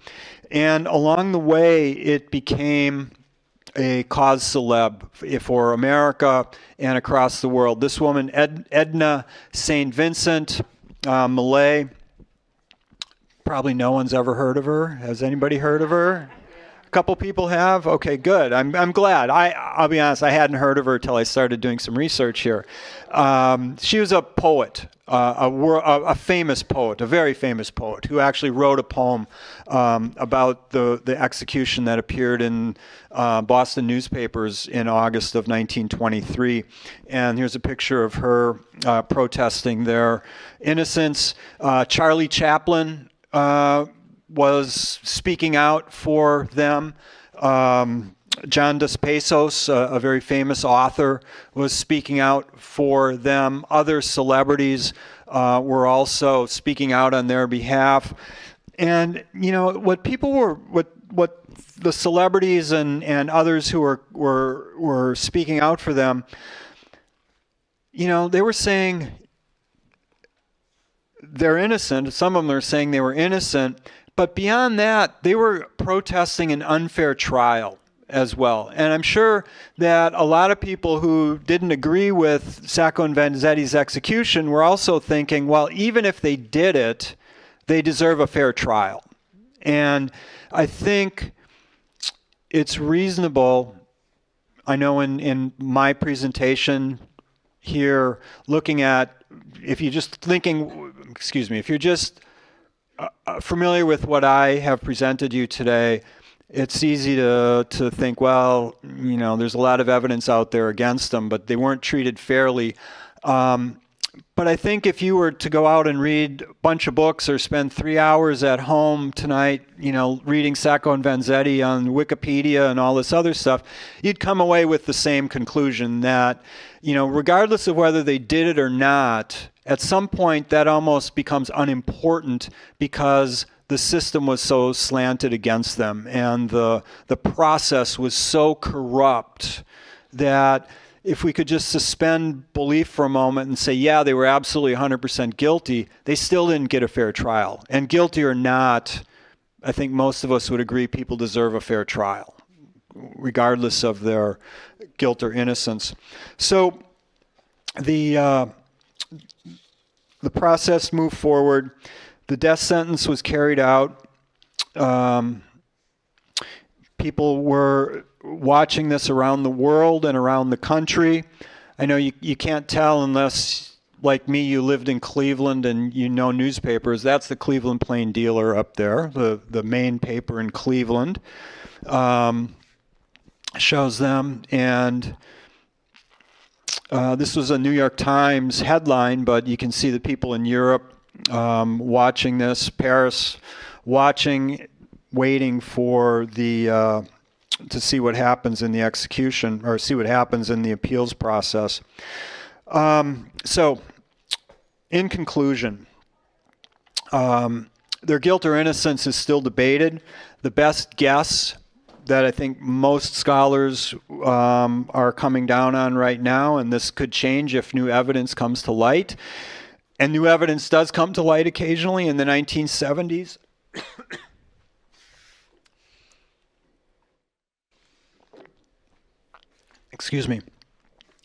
B: And along the way, it became a cause célèbre for America and across the world. This woman, Edna St. Vincent Millay, probably no one's ever heard of her. Has anybody heard of her? couple people have? Okay, good. I'm glad. I'll be honest, I hadn't heard of her till I started doing some research here. She was a poet, a famous poet, a very famous poet, who actually wrote a poem about the execution that appeared in Boston newspapers in August of 1923. And here's a picture of her protesting their innocence. Charlie Chaplin was speaking out for them. John Dos Passos, a very famous author, was speaking out for them. Other celebrities were also speaking out on their behalf. And, you know, what the celebrities and others who were speaking out for them, you know, they were saying they're innocent. Some of them are saying they were innocent. But beyond that, they were protesting an unfair trial as well. And I'm sure that a lot of people who didn't agree with Sacco and Vanzetti's execution were also thinking, well, even if they did it, they deserve a fair trial. And I think it's reasonable, I know in my presentation here, looking at, if you're just familiar with what I have presented you today, it's easy to think, well, you know, there's a lot of evidence out there against them, but they weren't treated fairly. But I think if you were to go out and read a bunch of books or spend 3 hours at home tonight, you know, reading Sacco and Vanzetti on Wikipedia and all this other stuff, you'd come away with the same conclusion that, you know, regardless of whether they did it or not, at some point that almost becomes unimportant because the system was so slanted against them and the process was so corrupt that if we could just suspend belief for a moment and say, yeah, they were absolutely 100% guilty, they still didn't get a fair trial. And guilty or not, I think most of us would agree people deserve a fair trial, regardless of their guilt or innocence. So the process moved forward. The death sentence was carried out. People were watching this around the world and around the country. I know you can't tell unless, like me, you lived in Cleveland and you know newspapers. That's the Cleveland Plain Dealer up there, the main paper in Cleveland. Shows them. And this was a New York Times headline, but you can see the people in Europe watching this, Paris watching, waiting for the to see what happens in the execution, or see what happens in the appeals process. So, in conclusion, their guilt or innocence is still debated. The best guess that I think most scholars are coming down on right now, and this could change if new evidence comes to light, and new evidence does come to light occasionally in the 1970s. Excuse me.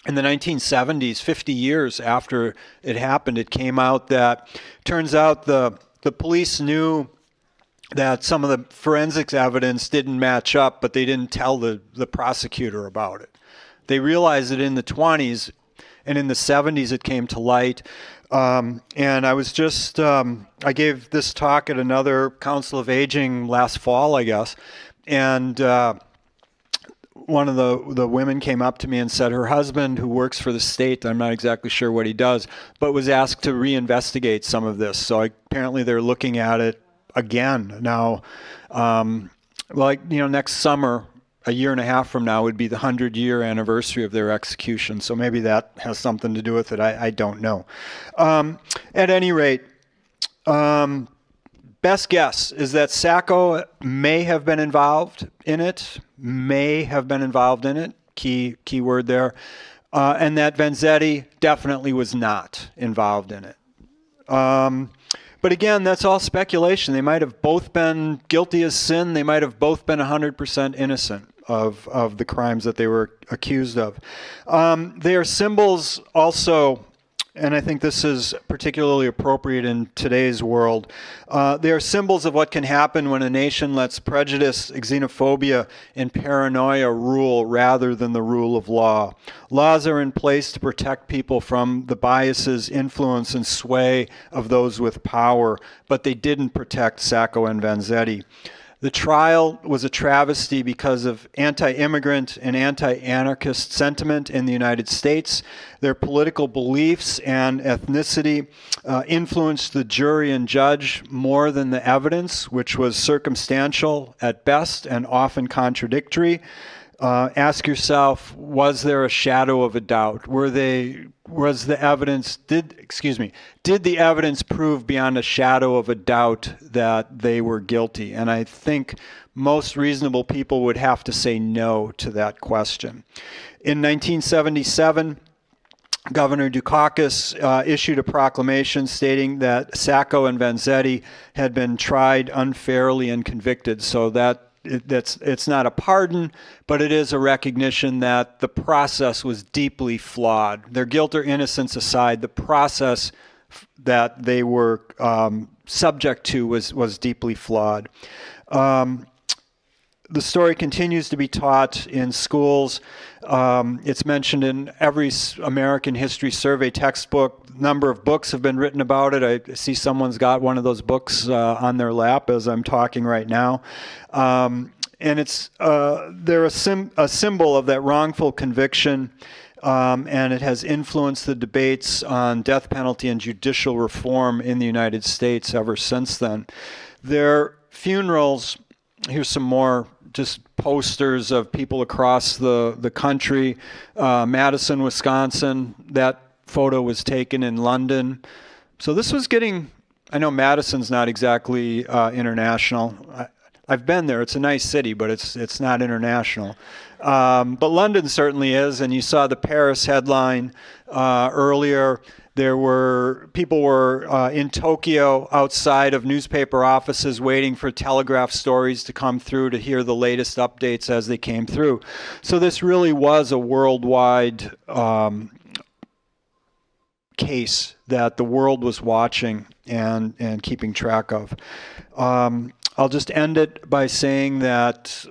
B: In the 1970s, 50 years after it happened, it came out that, turns out the police knew that some of the forensics evidence didn't match up, but they didn't tell the prosecutor about it. They realized it in the 20s, and in the 70s it came to light. And I was just, I gave this talk at another Council of Aging last fall, I guess, and one of the women came up to me and said her husband, who works for the state, I'm not exactly sure what he does, but was asked to reinvestigate some of this. So apparently they're looking at it again now. Next summer, a year and a half from now, would be the 100-year anniversary of their execution. So maybe that has something to do with it. I don't know. At any rate, best guess is that Sacco may have been involved in it. Key word there. And that Vanzetti definitely was not involved in it. But again, that's all speculation. They might have both been guilty as sin. They might have both been 100% innocent of the crimes that they were accused of. They are symbols also and I think this is particularly appropriate in today's world. They are symbols of what can happen when a nation lets prejudice, xenophobia, and paranoia rule rather than the rule of law. Laws are in place to protect people from the biases, influence, and sway of those with power, but they didn't protect Sacco and Vanzetti. The trial was a travesty because of anti-immigrant and anti-anarchist sentiment in the United States. Their political beliefs and ethnicity influenced the jury and judge more than the evidence, which was circumstantial at best and often contradictory. Ask yourself, was there a shadow of a doubt? Did the evidence prove beyond a shadow of a doubt that they were guilty? And I think most reasonable people would have to say no to that question. In 1977, Governor Dukakis issued a proclamation stating that Sacco and Vanzetti had been tried unfairly and convicted, so it's not a pardon, but it is a recognition that the process was deeply flawed. Their guilt or innocence aside, the process that they were subject to was deeply flawed. The story continues to be taught in schools. It's mentioned in every American history survey textbook. A number of books have been written about it. I see someone's got one of those books on their lap as I'm talking right now. And they're a symbol of that wrongful conviction, and it has influenced the debates on death penalty and judicial reform in the United States ever since then. Their funerals, here's some more just posters of people across the country. Madison, Wisconsin, that photo was taken in London. So this was getting, I know Madison's not exactly international. I've been there. It's a nice city, but it's not international. But London certainly is, and you saw the Paris headline earlier. People were in Tokyo outside of newspaper offices waiting for telegraph stories to come through to hear the latest updates as they came through. So this really was a worldwide case that the world was watching and keeping track of. I'll just end it by saying that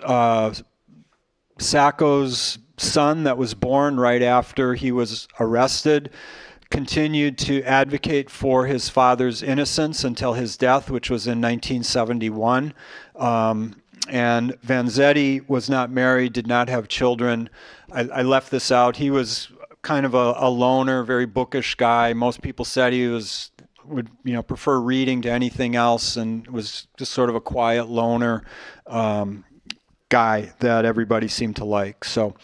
B: Sacco's son that was born right after he was arrested continued to advocate for his father's innocence until his death, which was in 1971. And Vanzetti was not married, did not have children. I left this out. He was kind of a loner, very bookish guy. Most people said he would prefer reading to anything else, and was just sort of a quiet loner guy that everybody seemed to like. So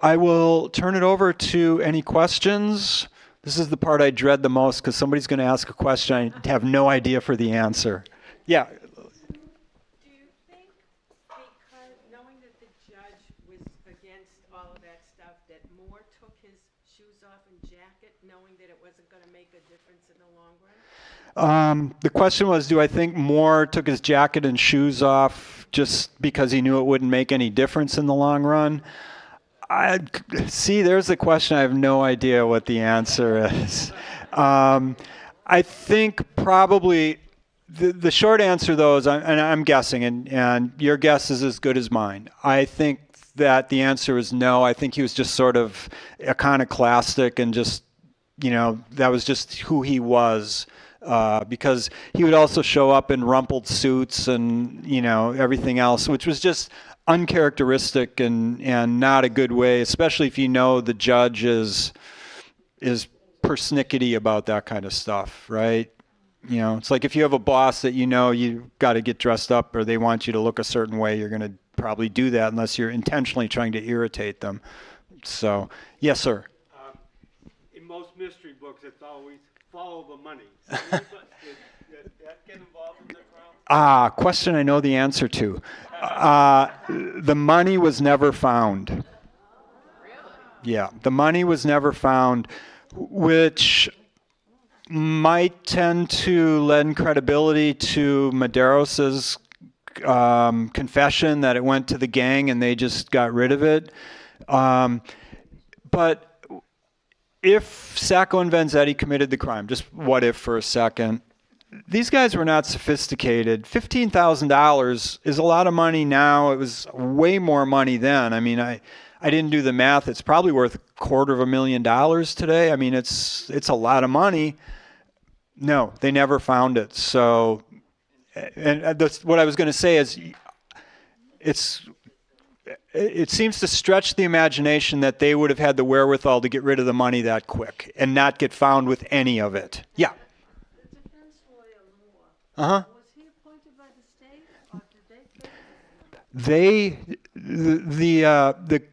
B: I will turn it over to any questions. This is the part I dread the most, because somebody's going to ask a question I have no idea for the answer. Yeah.
C: Do you think, because knowing that the judge was against all of that stuff, that Moore took his shoes off and jacket, knowing that it wasn't going to make a difference in the long run?
B: The question was, do I think Moore took his jacket and shoes off just because he knew it wouldn't make any difference in the long run? There's the question. I have no idea what the answer is. I think probably the short answer, though, is, and I'm guessing, and your guess is as good as mine. I think that the answer is no. I think he was just sort of iconoclastic and just, that was just who he was. Because he would also show up in rumpled suits and, everything else, which was just uncharacteristic and not a good way, especially if the judge is persnickety about that kind of stuff, right? It's like if you have a boss that you got to get dressed up, or they want you to look a certain way, you're going to probably do that unless you're intentionally trying to irritate them. So, yes, sir.
D: In most mystery books, it's always follow the money. Did that get involved in the trial?
B: Question I know the answer to. The money was never found.
C: Really?
B: Yeah, the money was never found, which might tend to lend credibility to Medeiros' confession that it went to the gang and they just got rid of it. But if Sacco and Vanzetti committed the crime, just what if for a second, these guys were not sophisticated. $15,000 is a lot of money now. It was way more money then. I mean, I didn't do the math. It's probably worth $250,000 today. I mean, it's a lot of money. No, they never found it. So, and that's what I was going to say is, it seems to stretch the imagination that they would have had the wherewithal to get rid of the money that quick and not get found with any of it. Yeah.
C: The defense lawyer Moore,
B: Uh-huh.
C: was he appointed by the state, or did they pay?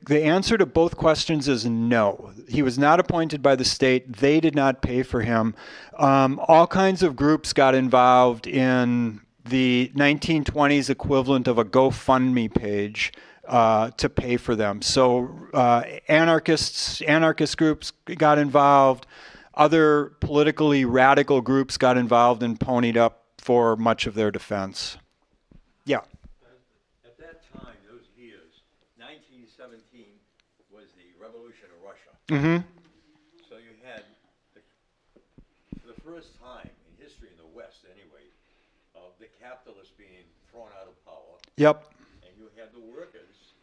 B: The answer to both questions is no. He was not appointed by the state. They did not pay for him. All kinds of groups got involved in the 1920s equivalent of a GoFundMe page to pay for them. So anarchist groups got involved. Other politically radical groups got involved and ponied up for much of their defense. Yeah.
E: At that time, those years, 1917 was the revolution of Russia.
B: Mm-hmm.
E: So you had, for the first time in history in the West anyway, the capitalists being thrown out of power,
B: Yep.
E: and you had the workers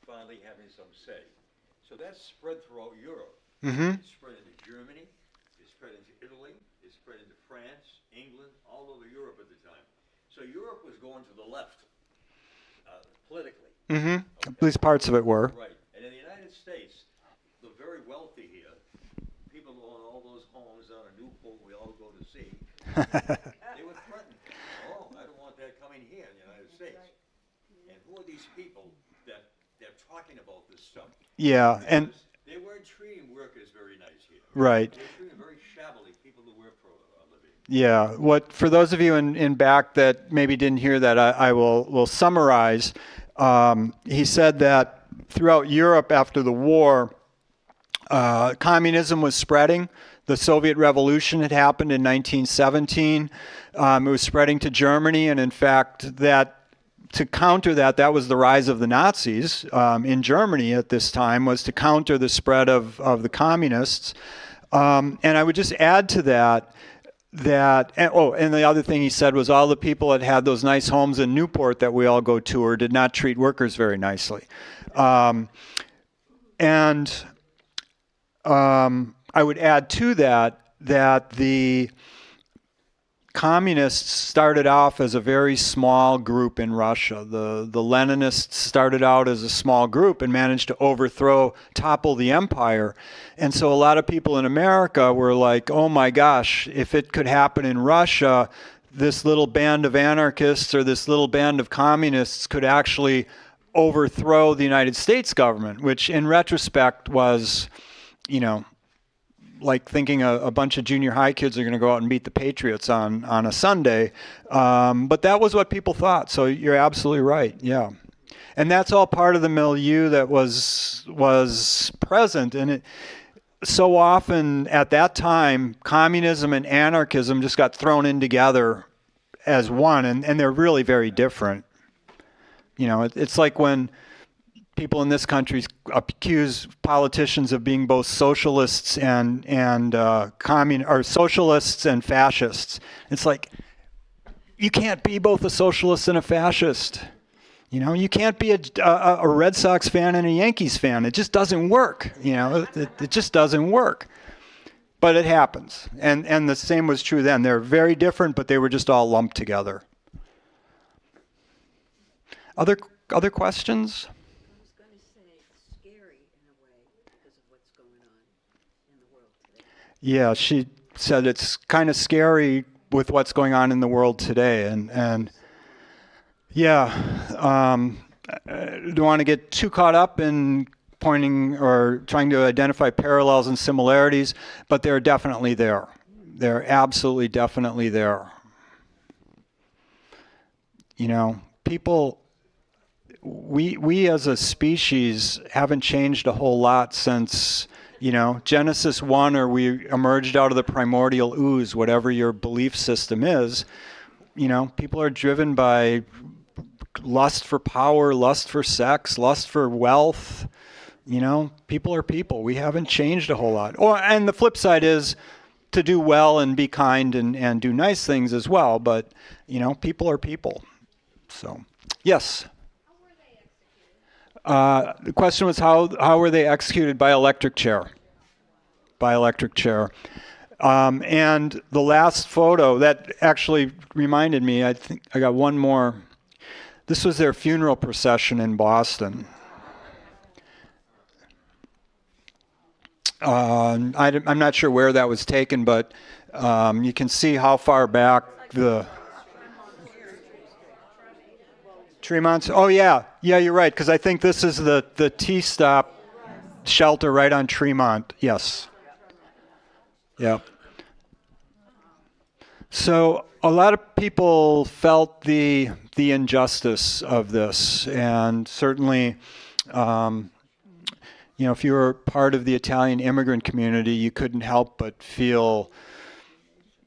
E: finally having some say. So that spread throughout Europe.
B: Mm-hmm.
E: It spread into Germany, it spread into Italy, it spread into France, England, all over Europe at the time. So Europe was going to the left, politically.
B: Mm-hmm. At least parts of it were.
E: Right. And in the United States, the very wealthy here, people who own all those homes down in Newport we all go to see, they were threatened. Oh, I don't want that coming here in the United States. And who are these people that they're talking about this stuff?
B: Yeah, and
E: Because they weren't treating workers very nice here.
B: right.
E: They were treating very shabbily people who work for a living.
B: Yeah. What for those of you in back that maybe didn't hear that, I will summarize. He said that throughout Europe after the war, communism was spreading. The Soviet Revolution had happened in 1917. It was spreading to Germany, and in fact, that to counter that, that was the rise of the Nazis in Germany at this time, was to counter the spread of the communists. And I would just add to that, and the other thing he said was all the people that had those nice homes in Newport that we all go tour did not treat workers very nicely. I would add to that the communists started off as a very small group in Russia. The Leninists started out as a small group and managed to topple the empire. And so a lot of people in America were like, oh my gosh, if it could happen in Russia, this little band of anarchists or this little band of communists could actually overthrow the United States government, which in retrospect was, like thinking a bunch of junior high kids are going to go out and beat the Patriots on a Sunday. But that was what people thought. So you're absolutely right. Yeah. And that's all part of the milieu that was present. And so often at that time, communism and anarchism just got thrown in together as one. And they're really very different. It's like when people in this country accuse politicians of being both socialists and socialists and fascists. It's like, you can't be both a socialist and a fascist. You can't be a Red Sox fan and a Yankees fan. It just doesn't work. It just doesn't work. But it happens. And the same was true then. They're very different, but they were just all lumped together. Other questions? Yeah, she said it's kind of scary with what's going on in the world today. And yeah, don't want to get too caught up in pointing or trying to identify parallels and similarities, but they're definitely there. They're absolutely definitely there. People, we as a species haven't changed a whole lot since Genesis 1, or we emerged out of the primordial ooze, whatever your belief system is. People are driven by lust for power, lust for sex, lust for wealth, people are people. We haven't changed a whole lot. And the flip side is to do well and be kind and do nice things as well. But, people are people. So, yes. The question was how were they executed? By electric chair. By electric chair. And the last photo, that actually reminded me, I think I got one more. This was their funeral procession in Boston. I'm not sure where that was taken, but you can see how far back the Tremont's. Oh yeah, you're right, because I think this is the T-stop shelter right on Tremont. Yes. Yeah. So a lot of people felt the injustice of this, and certainly, if you were part of the Italian immigrant community, you couldn't help but feel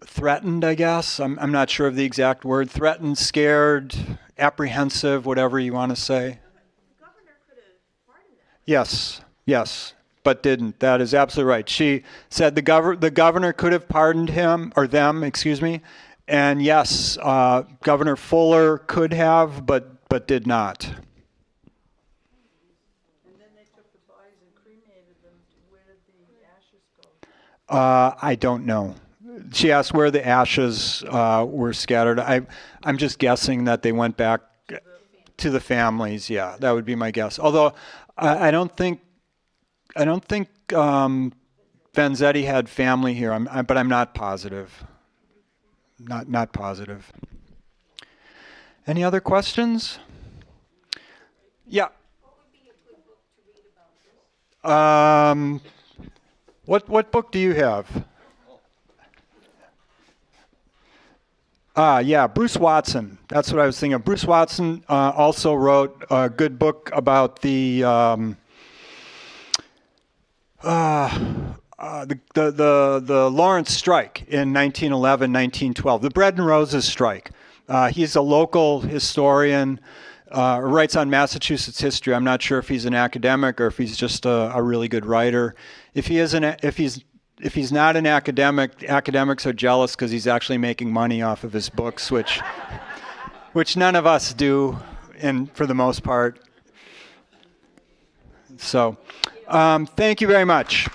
B: threatened, I guess. I'm not sure of the exact word. Threatened, scared, apprehensive, whatever you want to say.
C: The governor could have pardoned them.
B: Yes, but didn't. That is absolutely right. She said the governor could have pardoned him, or them, excuse me. And yes, Governor Fuller could have, but did not.
F: And then they took the bodies and cremated them. Where did the ashes go?
B: I don't know. She asked where the ashes were scattered. I'm just guessing that they went back to the families. Yeah, that would be my guess. Although I don't think Vanzetti had family here. But I'm not positive. Not positive. Any other questions? Yeah. What book do you have? Yeah, Bruce Watson. That's what I was thinking of. Bruce Watson also wrote a good book about the Lawrence strike in 1911, 1912, the Bread and Roses strike. He's a local historian, writes on Massachusetts history. I'm not sure if he's an academic or if he's just a really good writer. If he's not an academic, academics are jealous because he's actually making money off of his books, which none of us do, and for the most part. So, thank you very much.